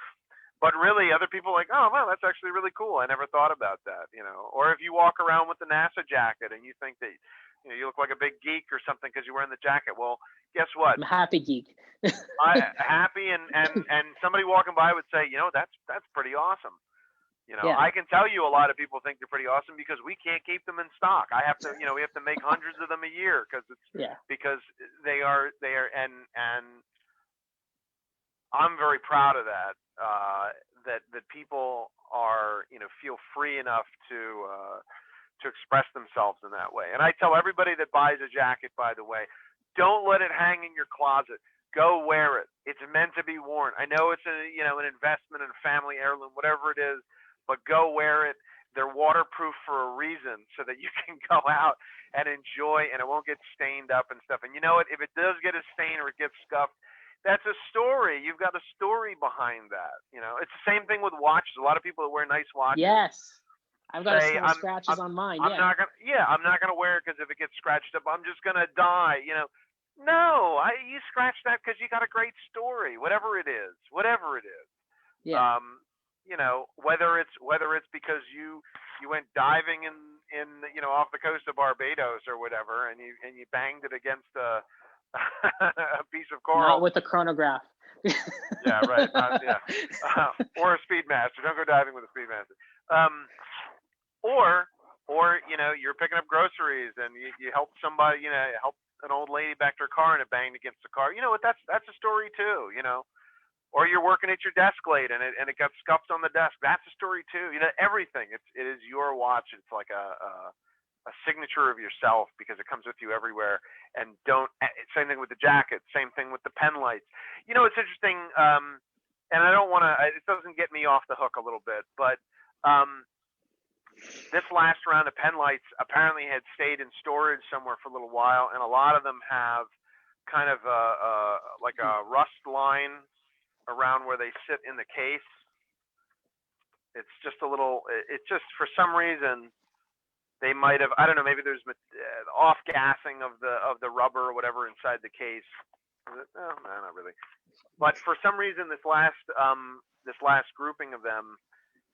But really, other people are like, oh, wow, that's actually really cool. I never thought about that, you know. Or if you walk around with the NASA jacket and you think that, you know, you look like a big geek or something because you're wearing the jacket. Well, guess what? I'm a happy geek. Happy, and somebody walking by would say, you know, that's pretty awesome. You know, I can tell you a lot of people think they're pretty awesome because we can't keep them in stock. I have to, you know, we have to make hundreds of them a year because because they are, and I'm very proud of that. That people are, you know, feel free enough to to express themselves in that way. And I tell everybody that buys a jacket, by the way, don't let it hang in your closet. Go wear it. It's meant to be worn. I know it's an investment in a family heirloom, whatever it is, but go wear it. They're waterproof for a reason, so that you can go out and enjoy, and it won't get stained up and stuff. And you know what? If it does get a stain or it gets scuffed, that's a story. You've got a story behind that. It's the same thing with watches. A lot of people that wear nice watches. Yes. I've got say, some scratches on mine. I'm not gonna wear it because if it gets scratched up, I'm just gonna die. No, you scratched that because you got a great story. Whatever it is. Yeah. Whether it's because you went diving in off the coast of Barbados or whatever, and you banged it against a piece of coral. Not with a chronograph. Yeah, right. Or a Speedmaster. Don't go diving with a Speedmaster. Or you're picking up groceries and you help somebody, help an old lady back to her car and it banged against the car. You know what? That's a story too. Or you're working at your desk late and it got scuffed on the desk. That's a story too. Everything. It is your watch. It's like a signature of yourself because it comes with you everywhere. And same thing with the jacket. Same thing with the pen lights. It's interesting. And I don't want to. It doesn't get me off the hook a little bit, but. This last round of pen lights apparently had stayed in storage somewhere for a little while, and a lot of them have kind of like a rust line around where they sit in the case. It's just a little. It's just for some reason they might have. I don't know. Maybe there's off gassing of the rubber or whatever inside the case. No, not really. But for some reason, this last grouping of them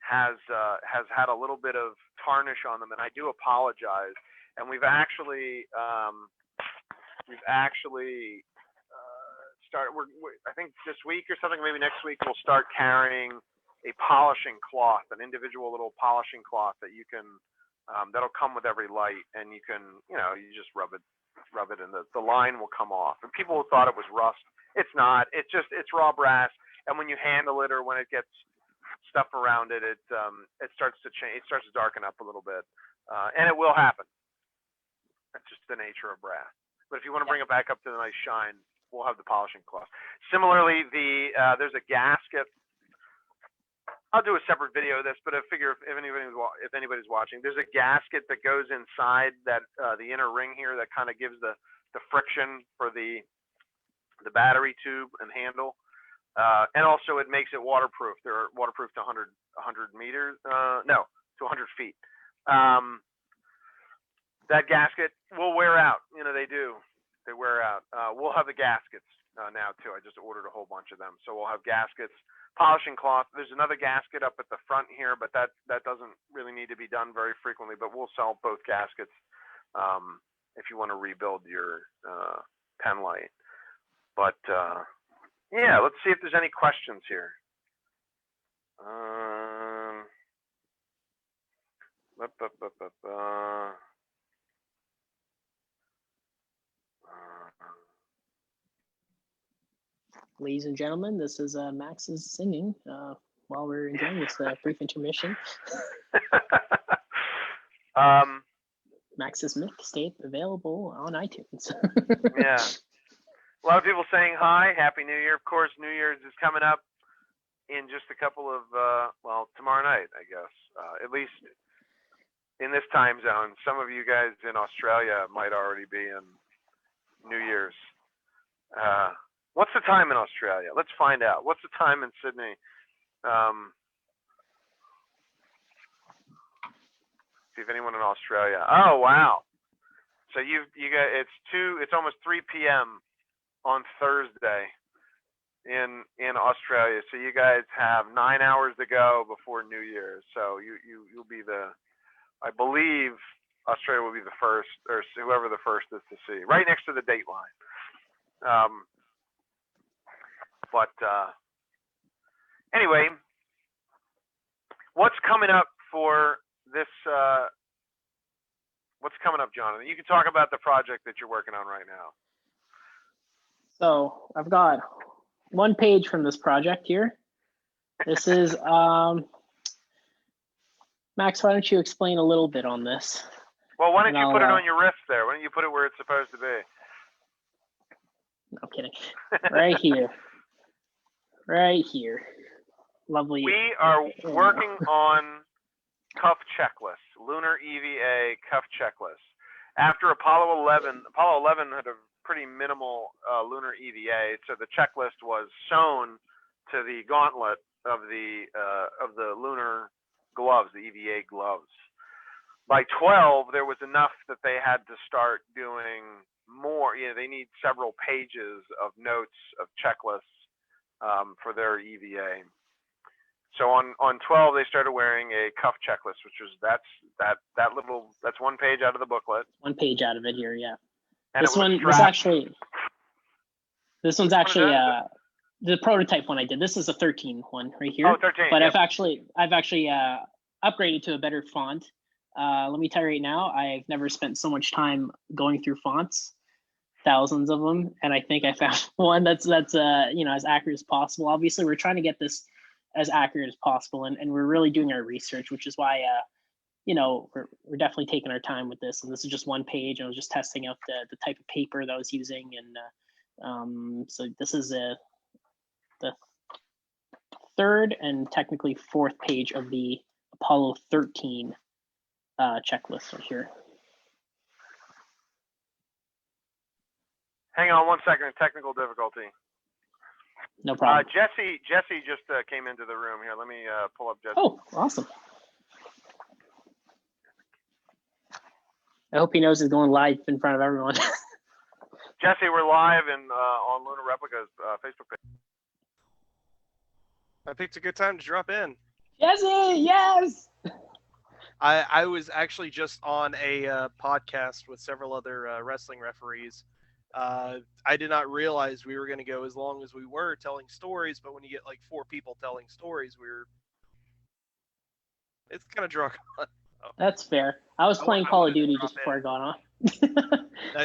has had a little bit of tarnish on them, and I do apologize. And we've actually started. I think this week or something, maybe next week, we'll start carrying a polishing cloth, an individual little polishing cloth that you can that'll come with every light, and you can you just rub it, and the line will come off. And people thought it was rust. It's not. It's raw brass, and when you handle it or when it gets stuff around it, it starts to change. It starts to darken up a little bit, and it will happen. That's just the nature of brass. But if you want to bring it back up to the nice shine, we'll have the polishing cloth. Similarly, there's a gasket. I'll do a separate video of this, but I figure if anybody's watching, there's a gasket that goes inside that the inner ring here that kind of gives the friction for the battery tube and handle. And also it makes it waterproof. They're waterproof to 100 meters, to 100 feet. That gasket will wear out. They do. They wear out. We'll have the gaskets now too. I just ordered a whole bunch of them. So we'll have gaskets, polishing cloth. There's another gasket up at the front here, but that doesn't really need to be done very frequently, but we'll sell both gaskets if you want to rebuild your pen light. But yeah, let's see if there's any questions here. Ladies and gentlemen, this is Max's singing while we're enjoying this brief intermission. Max's mixtape available on iTunes. Yeah. A lot of people saying hi, Happy New Year. Of course, New Year's is coming up in just a couple of, tomorrow night, I guess. At least in this time zone. Some of you guys in Australia might already be in New Year's. What's the time in Australia? Let's find out. What's the time in Sydney? See if anyone in Australia. Oh, wow. So you got it's almost 3 p.m. on Thursday in Australia. So you guys have 9 hours to go before New Year's. So you'll be I believe Australia will be the first, or whoever the first is to see, right next to the date line. Anyway, what's coming up for this? What's coming up, Jonathan? You can talk about the project that you're working on right now. So I've got one page from this project here. This is Max. Why don't you explain a little bit on this? Well, why don't And you I'll, put it on your wrist there? Why don't you put it where it's supposed to be? No, I'm kidding. Right here. Right here. Lovely. We are working on cuff checklists, lunar EVA cuff checklists. After Apollo 11 had a pretty minimal lunar EVA, so the checklist was sewn to the gauntlet of the lunar gloves, the EVA gloves. By 12, there was enough that they had to start doing more. They need several pages of notes of checklists for their EVA. So on 12, they started wearing a cuff checklist, which was that's 1 page out of the booklet. 1 page out of it here, yeah. And this one's actually the prototype one I did. This is a 13 one right here. Oh, 13. But yep. I've actually upgraded to a better font. Let me tell you right now, I've never spent so much time going through fonts, thousands of them, and I think I found one that's as accurate as possible. Obviously, we're trying to get this as accurate as possible, and we're really doing our research, which is why we're definitely taking our time with this. And this is just 1 page. I was just testing out the type of paper that I was using, and so this is the 3rd and technically 4th page of the Apollo 13 checklist right here. Hang on 1 second. Technical difficulty. No problem. Jesse just came into the room here. Let me pull up Jesse. Oh, awesome. I hope he knows he's going live in front of everyone. Jesse, we're live on Lunar Replicas Facebook page. I picked a good time to drop in. Jesse, yes! I was actually just on a podcast with several other wrestling referees. I did not realize we were going to go as long as we were telling stories, but when you get like 4 people telling stories, it's going to draw on. Oh. That's fair. I was playing Call of Duty just before I got on.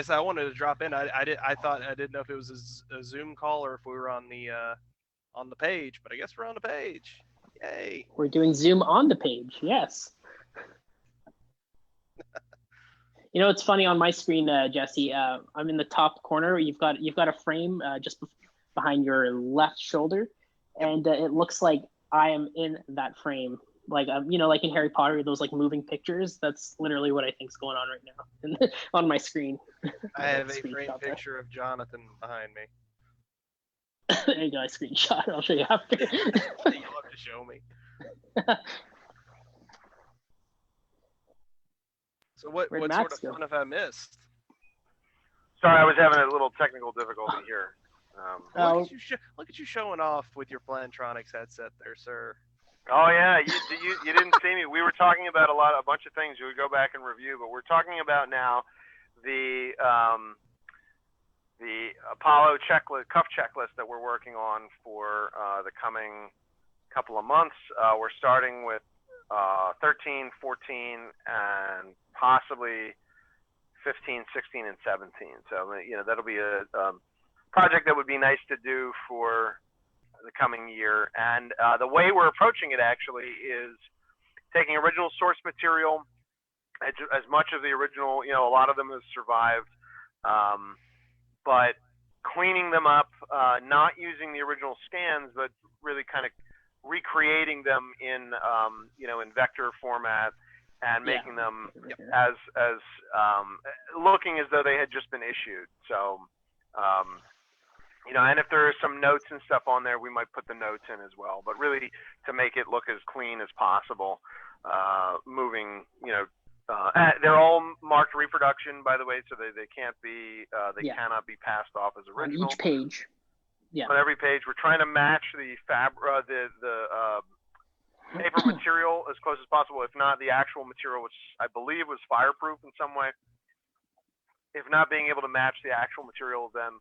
I wanted to drop in. I didn't know if it was a Zoom call or if we were on the page, but I guess we're on the page. Yay! We're doing Zoom on the page. Yes. It's funny on my screen, Jesse. I'm in the top corner. You've got a frame just behind your left shoulder, and it looks like I am in that frame. Like like in Harry Potter, those like moving pictures. That's literally what I think is going on right now on my screen. I have a framed picture of Jonathan behind me. There you go. I screenshot. I'll show you after. You'll have to show me. So what sort of fun have I missed? Sorry, I was having a little technical difficulty here. Look at you showing off with your Plantronics headset there, sir. Oh yeah, you didn't see me. We were talking about a bunch of things. You would go back and review, but we're talking about now the Apollo cuff checklist that we're working on for the coming couple of months. We're starting with 13, 14, and possibly 15, 16, and 17. So that'll be a project that would be nice to do for the coming year. And the way we're approaching it actually is taking original source material, as much of the original, a lot of them has survived, but cleaning them up, not using the original scans, but really kind of recreating them in vector format and making them as looking as though they had just been issued. So and if there are some notes and stuff on there, we might put the notes in as well, but really to make it look as clean as possible. Moving they're all marked reproduction, by the way, so they can't be cannot be passed off as original. On each page. Yeah. On every page, we're trying to match the paper material as close as possible. If not, the actual material, which I believe was fireproof in some way. If not being able to match the actual material, then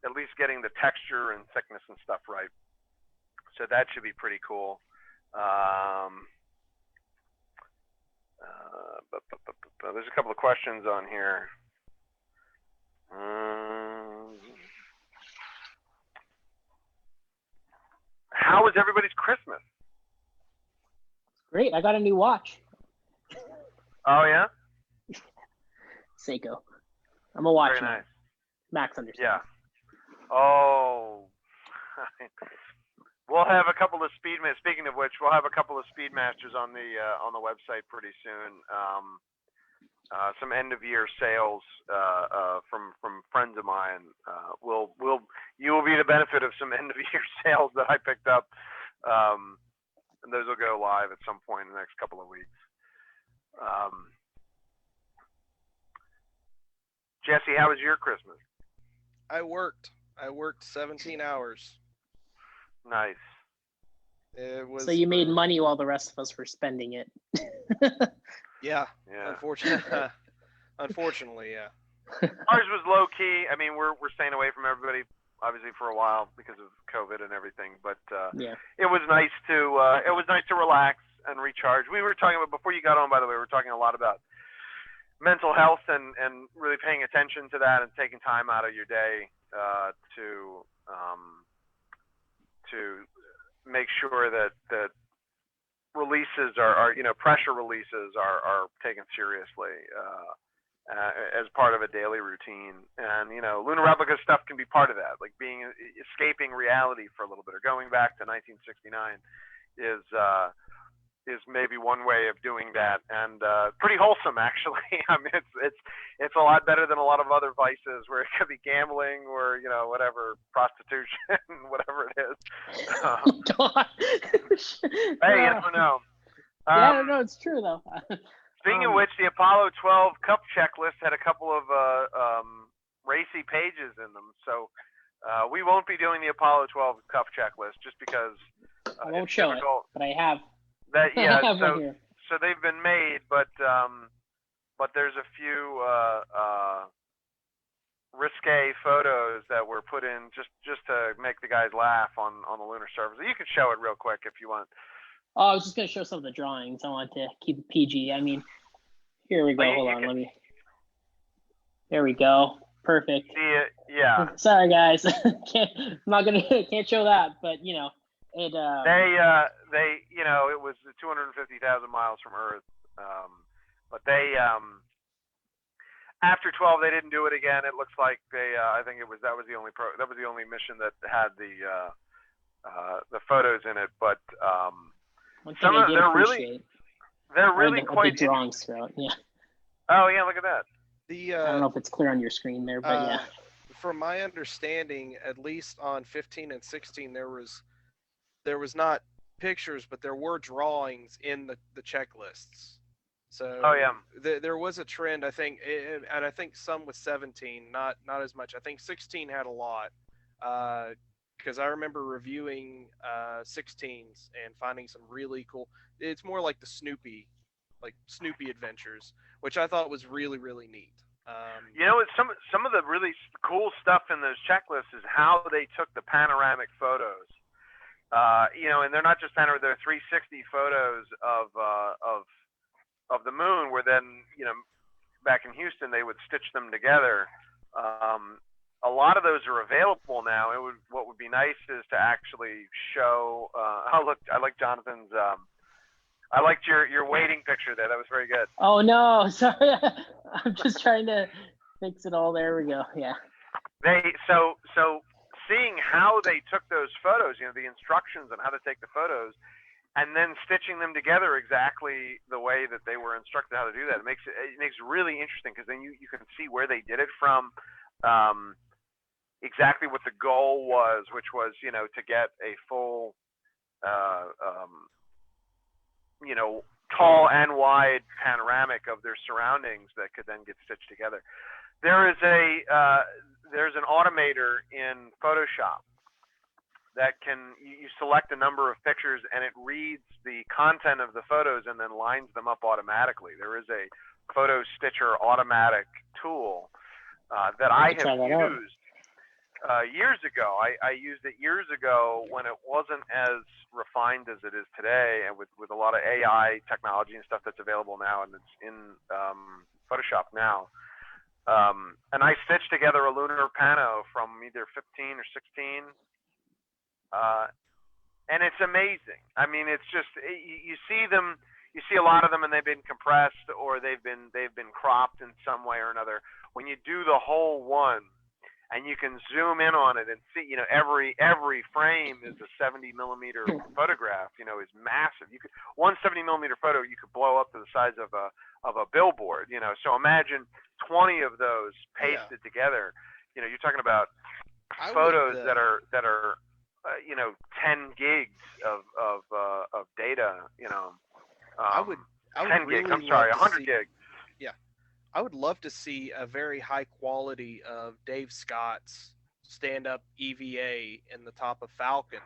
at least getting the texture and thickness and stuff right. So that should be pretty cool. There's a couple of questions on here. How was everybody's Christmas? Great. I got a new watch. Oh, yeah? Seiko. I'm a watch Very man. nice. Max understands. Yeah. Oh. We'll have a couple of Speaking of which, we'll have a couple of Speedmasters on the website pretty soon. Some end of year sales from friends of mine. You will be the benefit of some end of year sales that I picked up, and those will go live at some point in the next couple of weeks. Jesse, how was your Christmas? I worked 17 hours. Nice. It was. So you made money while the rest of us were spending it. Yeah. Yeah. Unfortunately, yeah. Ours was low key. I mean, we're staying away from everybody obviously for a while because of COVID and everything. But Yeah. it was nice to relax and recharge. We were talking about, before you got on, by the way, we were talking a lot about mental health and really paying attention to that and taking time out of your day to make sure that releases are pressure releases are taken seriously as part of a daily routine. And Lunar Replica stuff can be part of that, like escaping reality for a little bit, or going back to 1969 is maybe one way of doing that, and pretty wholesome actually. I mean, it's a lot better than a lot of other vices where it could be gambling or whatever, prostitution, whatever it is. God. Hey, you never know. Yeah, no, it's true though. Speaking of which, the Apollo 12 Cup checklist had a couple of racy pages in them, so we won't be doing the Apollo 12 Cup checklist just because I won't show difficult. it, but I have. That yeah, I have one here. so they've been made, but there's a few risque photos that were put in just to make the guys laugh on the lunar surface. You can show it real quick if you want. Oh, I was just gonna show some of the drawings. I want to keep it PG. I mean, here we go. Hold on, There we go. Perfect. See it? Yeah. Sorry, guys. Can't show that, but it. They it was 250,000 miles from Earth, but they after 12 they didn't do it again. It looks like they I think that was the only mission that had the photos in it, but they're really quite the drawings throughout. Yeah. Oh yeah, look at that. I don't know if it's clear on your screen there, but yeah. From my understanding, at least on 15 and 16, there was not pictures, but there were drawings in the checklists. So there was a trend, I think, and I think some with 17, not as much. I think 16 had a lot, because I remember reviewing 16s and finding some really cool. It's more like the Snoopy adventures, which I thought was really, really neat. Some of the really cool stuff in those checklists is how they took the panoramic photos. And they're not just panoramic; they're 360 photos of the moon. Where then, back in Houston, they would stitch them together. A lot of those are available now. What would be nice is to actually show. Look, I like Jonathan's. I liked your waiting picture there. That was very good. Oh no, sorry. I'm just trying to fix it all. There we go. Yeah. So seeing how they took those photos, the instructions on how to take the photos, and then stitching them together exactly the way that they were instructed how to do that, it makes it really interesting, because then you can see where they did it from, exactly what the goal was, which was to get a full tall and wide panoramic of their surroundings that could then get stitched together. There's an automator in Photoshop that you select a number of pictures and it reads the content of the photos and then lines them up automatically. There is a photo stitcher automatic tool that I have used years ago. I used it years ago when it wasn't as refined as it is today, and with a lot of AI technology and stuff that's available now, and it's in Photoshop now. And I stitched together a lunar pano from either 15 or 16, and it's amazing. I mean, it's just you see a lot of them and they've been compressed, or they've been cropped in some way or another. When you do the whole one, and you can zoom in on it and see, every frame is a 70 millimeter photograph. Is massive. You could 170 millimeter photo you could blow up to the size of a billboard. So imagine 20 of those pasted together. You're talking about photos that are 10 gigs of data. I would 10 really gigs. I'm sorry, 100 see, gigs. Yeah, I would love to see a very high quality of Dave Scott's stand-up EVA in the top of Falcon.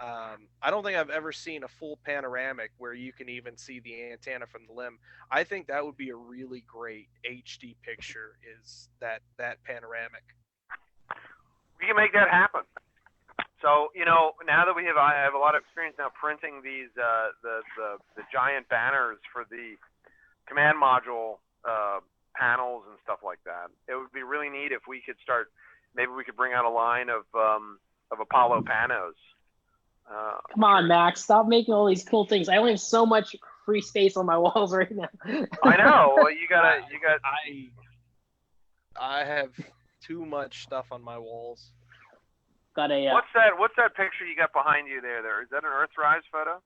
I don't think I've ever seen a full panoramic where you can even see the antenna from the limb. I think that would be a really great HD picture. Is that panoramic? We can make that happen. So now that I have a lot of experience now printing these the giant banners for the command module panels and stuff like that. It would be really neat if we could start. Maybe we could bring out a line of Apollo panos. Come on, Max! Stop making all these cool things. I only have so much free space on my walls right now. I know. Well, I have too much stuff on my walls. Got a. What's that picture you got behind you there? Is that an Earthrise photo?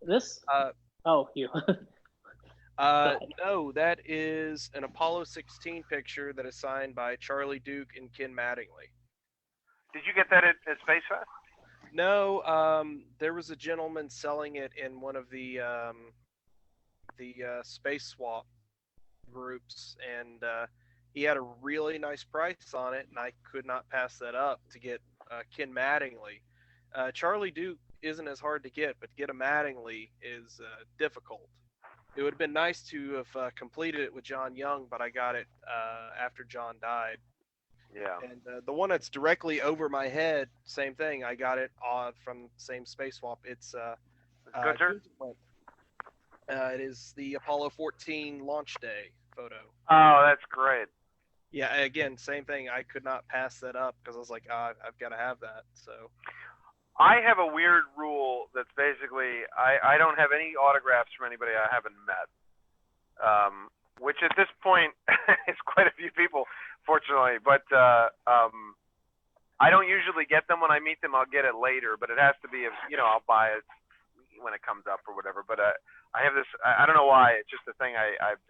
This? You. No, that is an Apollo 16 picture that is signed by Charlie Duke and Ken Mattingly. Did you get that at Space Fest? No, there was a gentleman selling it in one of the Space Swap groups, and he had a really nice price on it, and I could not pass that up to get Ken Mattingly. Charlie Duke isn't as hard to get, but to get a Mattingly is difficult. It would have been nice to have completed it with John Young, but I got it after John died. Yeah. And the one that's directly over my head, same thing. I got it from the same Space Swap. It's it is the Apollo 14 launch day photo. Oh, that's great. Yeah, again, same thing. I could not pass that up because I was like, I've got to have that. So I have a weird rule that's basically I don't have any autographs from anybody I haven't met, which at this point is quite a few people, fortunately. But I don't usually get them when I meet them. I'll get it later, but it has to be, I'll buy it when it comes up or whatever. But I have this. I don't know why. It's just a thing.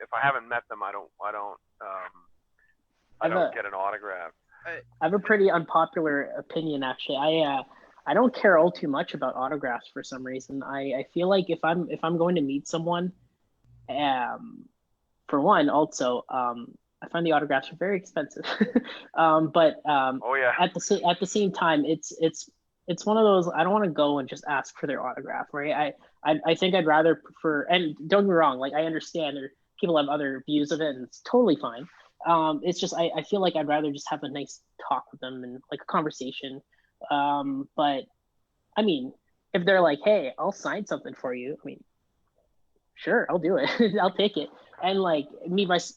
If I haven't met them, I don't get an autograph. I have a pretty unpopular opinion, actually. I don't care all too much about autographs for some reason. I feel like if I'm going to meet someone, for one, also I find the autographs are very expensive. But oh yeah. At the same time, it's one of those, I don't want to go and just ask for their autograph, right? I think I'd rather prefer, and don't get me wrong, like I understand people have other views of it, and it's totally fine. It's just I feel like I'd rather just have a nice talk with them and like a conversation. But I mean, if they're like, hey, I'll sign something for you, I mean, sure, I'll do it. I'll take it. And like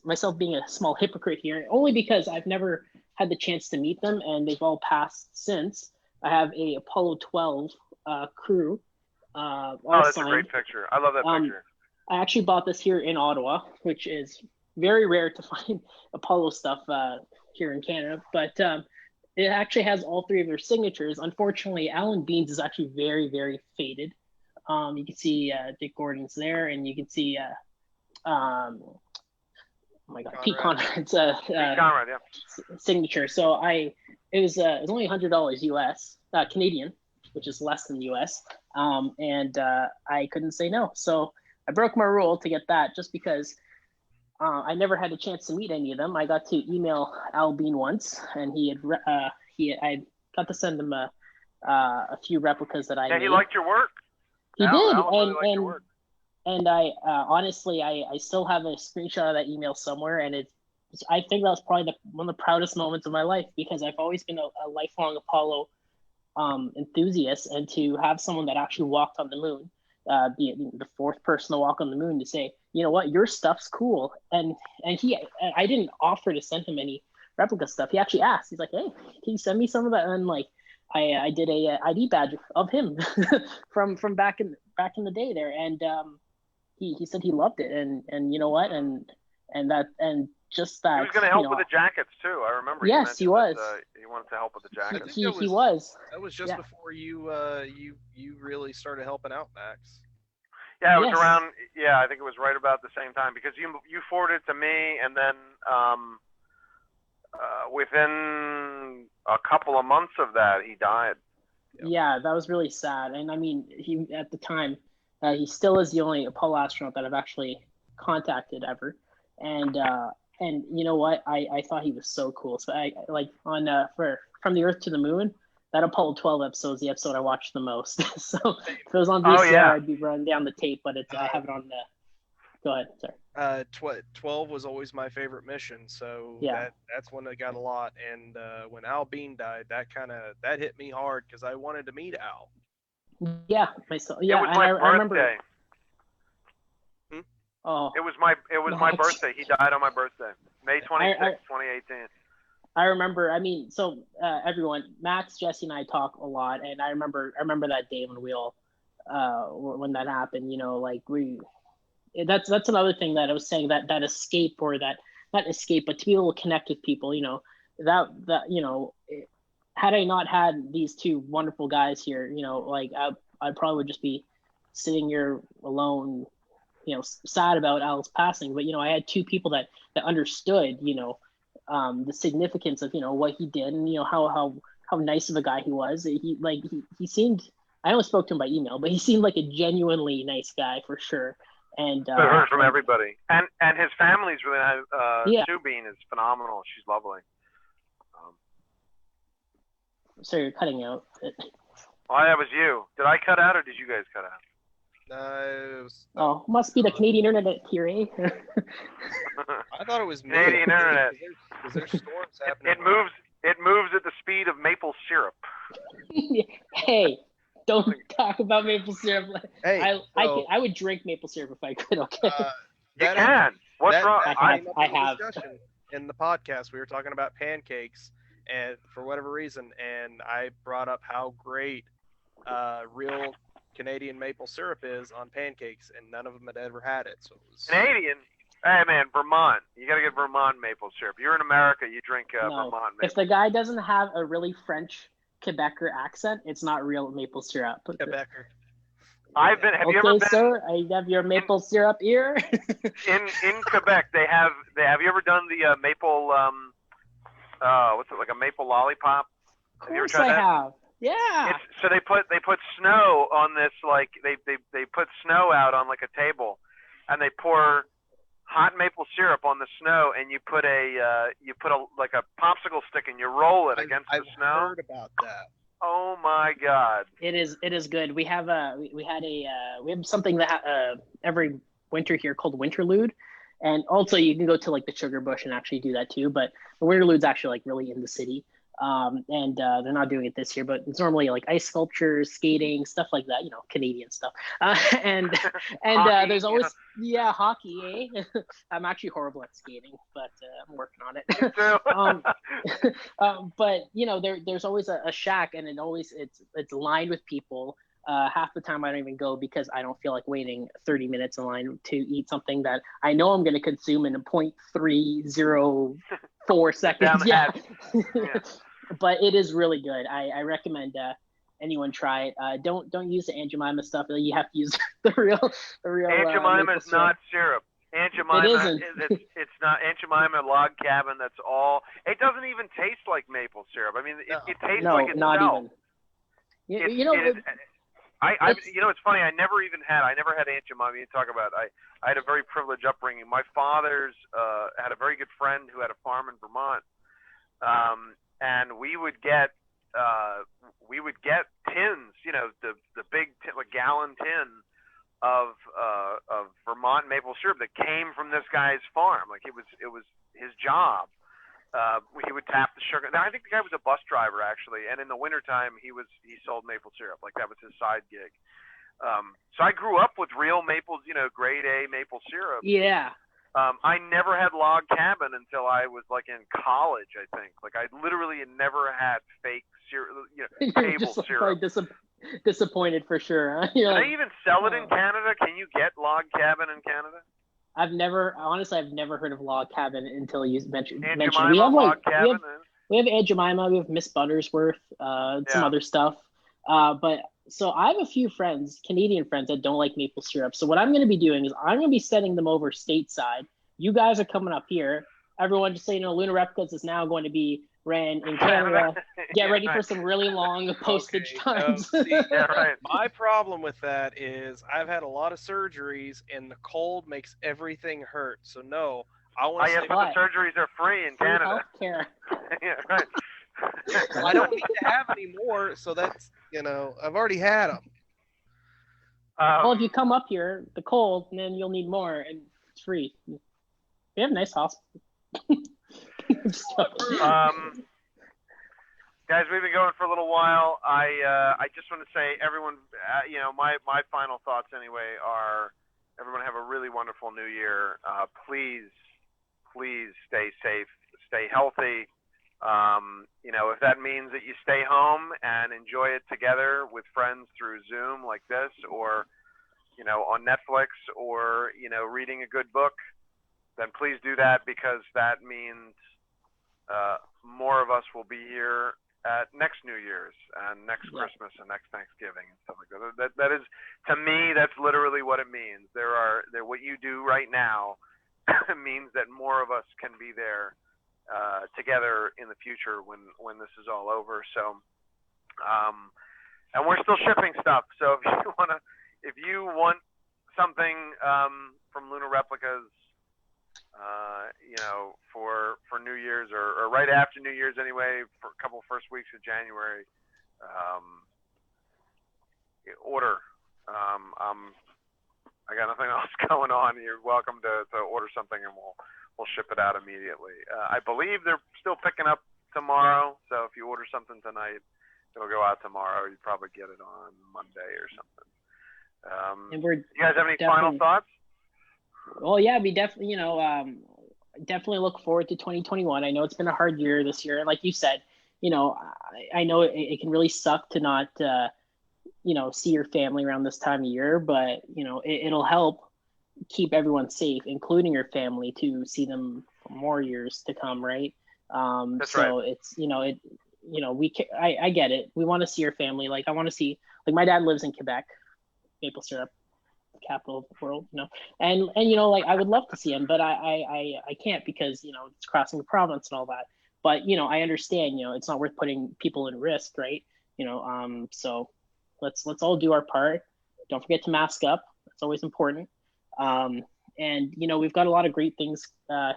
myself being a small hypocrite here, only because I've never had the chance to meet them and they've all passed since. I have a Apollo 12 crew. Oh, that's signed. A great picture. I love that picture. I actually bought this here in Ottawa, which is very rare to find Apollo stuff here in Canada. But it actually has all three of their signatures. Unfortunately, Alan Bean's is actually very, very faded. You can see Dick Gordon's there, and you can see oh my God, Pete Conrad's Conrad, yeah. Signature. So it was only $100 US, Canadian, which is less than US, and I couldn't say no. So I broke my rule to get that just because I never had a chance to meet any of them. I got to email Al Bean once, and I got to send him a few replicas that I made. He liked your work. He did, really liked your work. And I honestly, I still have a screenshot of that email somewhere, and I think that was probably one of the proudest moments of my life, because I've always been a lifelong Apollo enthusiast, and to have someone that actually walked on the moon, be the fourth person to walk on the moon, to say, you know what, your stuff's cool. And I didn't offer to send him any replica stuff. He actually asked. He's like, hey, can you send me some of that? And like, I did a ID badge of him from back in the day there, and he said he loved it, and you know what, and just that, He was going to help with the jackets too. I remember. Yes, he was. He wanted to help with the jackets. He was. That was just before you really started helping out, Max. Yeah, it was around. Yeah, I think it was right about the same time because you forwarded it to me, and then within a couple of months of that, he died. Yeah, that was really sad. And I mean, he at the time, he still is the only Apollo astronaut that I've actually contacted ever. And you know what? I thought he was so cool. So I like on From the Earth to the Moon, that Apollo 12 episode is the episode I watched the most. So if it was on VCR, I'd be running down the tape, but I have it on the. Go ahead, sorry. 12 was always my favorite mission, so that's one that got a lot. And when Al Bean died, that hit me hard because I wanted to meet Al. Yeah, myself. Yeah, it was my birthday. I remember. Oh. It was my birthday. He died on my birthday, May 26, 2018. I remember. I mean, so everyone, Max, Jesse, and I talk a lot, and I remember that day when we all, when that happened. You know, like that's another thing that I was saying, that escape, or that not escape, but to be able to connect with people. You know, that you know, had I not had these two wonderful guys here, you know, like I probably would just be sitting here alone, you know, sad about Al's passing. But you know, I had two people that understood, you know, the significance of, you know, what he did, and you know how nice of a guy he was. He seemed. I only spoke to him by email, but he seemed like a genuinely nice guy for sure. And I heard from everybody, and his family's really nice. Sue Bean is phenomenal. She's lovely. Sorry, you're cutting out. Oh, that was you. Did I cut out, or did you guys cut out? Must be the Canadian internet here, eh? I thought it was Canadian internet. Because there's storms happening. It moves at the speed of maple syrup. Hey. Don't talk about maple syrup. Hey, I would drink maple syrup if I could. Okay. You can. What's wrong? I have. In the podcast, we were talking about pancakes, and for whatever reason, and I brought up how great real Canadian maple syrup is on pancakes, and none of them had ever had it. So it was Canadian. Hey man, Vermont. You got to get Vermont maple syrup. You're in America. You drink Vermont maple. If the guy doesn't have a really French Quebecer accent, it's not real maple syrup. Quebecer. Have you ever been? Sir, I have your maple syrup here. in Quebec, they have you ever done the maple what's it, like a maple lollipop? Of course I have. Yeah. So they put snow on this, like they put snow out on like a table, and they pour hot maple syrup on the snow, and you put a like a popsicle stick and you roll it against the snow. I've heard about that. Oh my God! It is good. We have something that every winter here called Winterlude, and also you can go to like the Sugar Bush and actually do that too. But the Winterlude's actually like really in the city. And they're not doing it this year, but it's normally like ice sculptures, skating, stuff like that, you know, Canadian stuff. And hockey, there's always hockey, eh? I'm actually horrible at skating, but I'm working on it. But you know, there's always a shack, and it's lined with people. Half the time I don't even go because I don't feel like waiting 30 minutes in line to eat something that I know I'm going to consume in a 0.304 seconds. Yeah. But it is really good. I recommend anyone try it. Don't use the Aunt Jemima stuff. You have to use the real. Aunt Jemima is not syrup. Aunt Jemima, it isn't. It's not Aunt Jemima log cabin. That's all. It doesn't even taste like maple syrup. I mean, it tastes like itself. Not even. You know, it's funny. I never had Aunt Jemima. You talk about I had a very privileged upbringing. My father's had a very good friend who had a farm in Vermont, and we would get tins, you know, the big like gallon tin of Vermont maple syrup that came from this guy's farm. Like it was his job. He would tap the sugar. Now, I think the guy was a bus driver actually, and in the wintertime he sold maple syrup. Like that was his side gig. So I grew up with real maple, you know, grade A maple syrup. Yeah. I never had log cabin until I was like in college, I think. Like I literally had never had fake syrup, you know, table syrup. Disappointed for sure. Huh? Do they even sell it in Canada? Can you get log log cabin in Canada? I've never heard of log cabin until you mentioned. Aunt We Jemima, have log cabin. we have Aunt Jemima, we have Miss Buttersworth, some other stuff. But so I have a few friends, Canadian friends, that don't like maple syrup. So what I'm going to be doing is I'm going to be sending them over stateside. You guys are coming up here. Everyone, just so you know, Lunar Replicas is now going to be ran in Canada. Get ready for some really long postage times. Yeah, right. My problem with that is I've had a lot of surgeries, and the cold makes everything hurt. So no, I want to. But the surgeries are free in Canada. Healthcare. Yeah, right. I don't need to have any more, so that's I've already had them. Well, if you come up here, the cold, then you'll need more, and it's free. We have a nice hospital. Guys, we've been going for a little while. I just want to say, everyone, my final thoughts anyway are, everyone have a really wonderful New Year. Please stay safe, stay healthy. If that means that you stay home and enjoy it together with friends through Zoom like this, or on Netflix, or reading a good book, then please do that, because that means more of us will be here at next New Year's and next Christmas and next Thanksgiving and stuff like that. That is, to me, that's literally what it means. What you do right now means that more of us can be there together in the future when this is all over. So, and we're still shipping stuff. So if you want something from Lunar Replicas, for New Year's or right after New Year's anyway, for a couple first weeks of January, order. I got nothing else going on. You're welcome to order something, and we'll ship it out immediately. I believe they're still picking up tomorrow, so if you order something tonight, it'll go out tomorrow. You probably get it on Monday or something. You guys have any final thoughts? Well, yeah, we definitely, definitely look forward to 2021. I know it's been a hard year this year, and like you said, I know it can really suck to not, see your family around this time of year, but it'll help keep everyone safe, including your family, to see them for more years to come, right? That's right. It's I get it. We want to see your family. Like, I want to see, like, my dad lives in Quebec, maple syrup capital of the world, and I would love to see him, but I can't, because it's crossing the province and all that. But I understand, it's not worth putting people in risk, right? So let's all do our part. Don't forget to mask up. That's always important. And we've got a lot of great things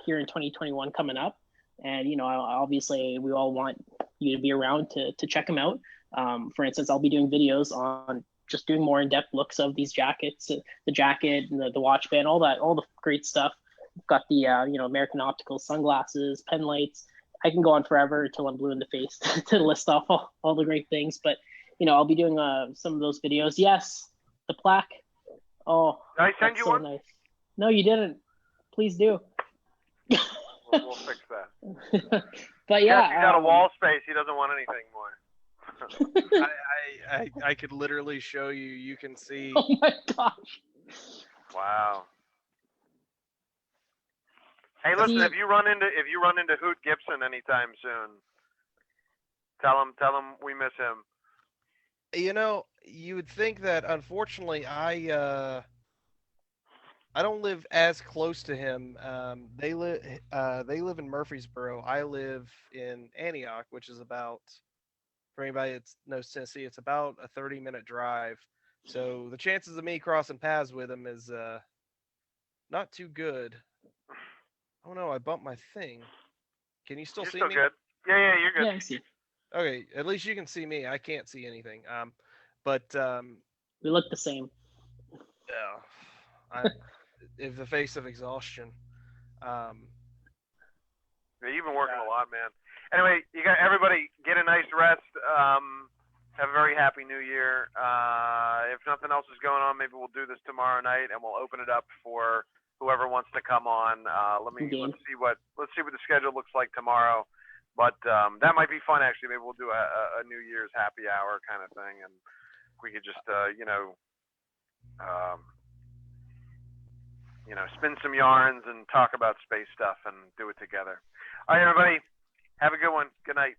here in 2021 coming up, and obviously we all want you to be around to check them out. For instance, I'll be doing videos on just doing more in-depth looks of these jackets, the jacket, and the watch band, all the great stuff. We've got the American Optical sunglasses, pen lights. I can go on forever until I'm blue in the face to list off all the great things. But I'll be doing some of those videos. Yes, the plaque. Oh, did I send you one? Nice. No, you didn't. Please do. We'll fix that. But yeah, he got a wall space. He doesn't want anything more. I could literally show you. You can see. Oh my gosh! Wow. Hey, listen. If you run into Hoot Gibson anytime soon, tell him we miss him. You would think that. Unfortunately, I don't live as close to him. They live in Murfreesboro. I live in Antioch, which is about, for anybody that knows Tennessee, it's about a 30-minute drive. So the chances of me crossing paths with him is not too good. Oh no, I bumped my thing. Can you still see me? Good. Yeah, you're good. Yeah, I see. Okay, at least you can see me. I can't see anything. But we look the same. Yeah, in the face of exhaustion. Yeah, you've been working a lot, man. Anyway, you got everybody get a nice rest. Have a very happy New Year. If nothing else is going on, maybe we'll do this tomorrow night, and we'll open it up for whoever wants to come on. Let's see what the schedule looks like tomorrow. But that might be fun, actually. Maybe we'll do a New Year's happy hour kind of thing, and we could just spin some yarns and talk about space stuff and do it together. All right, everybody. Have a good one. Good night.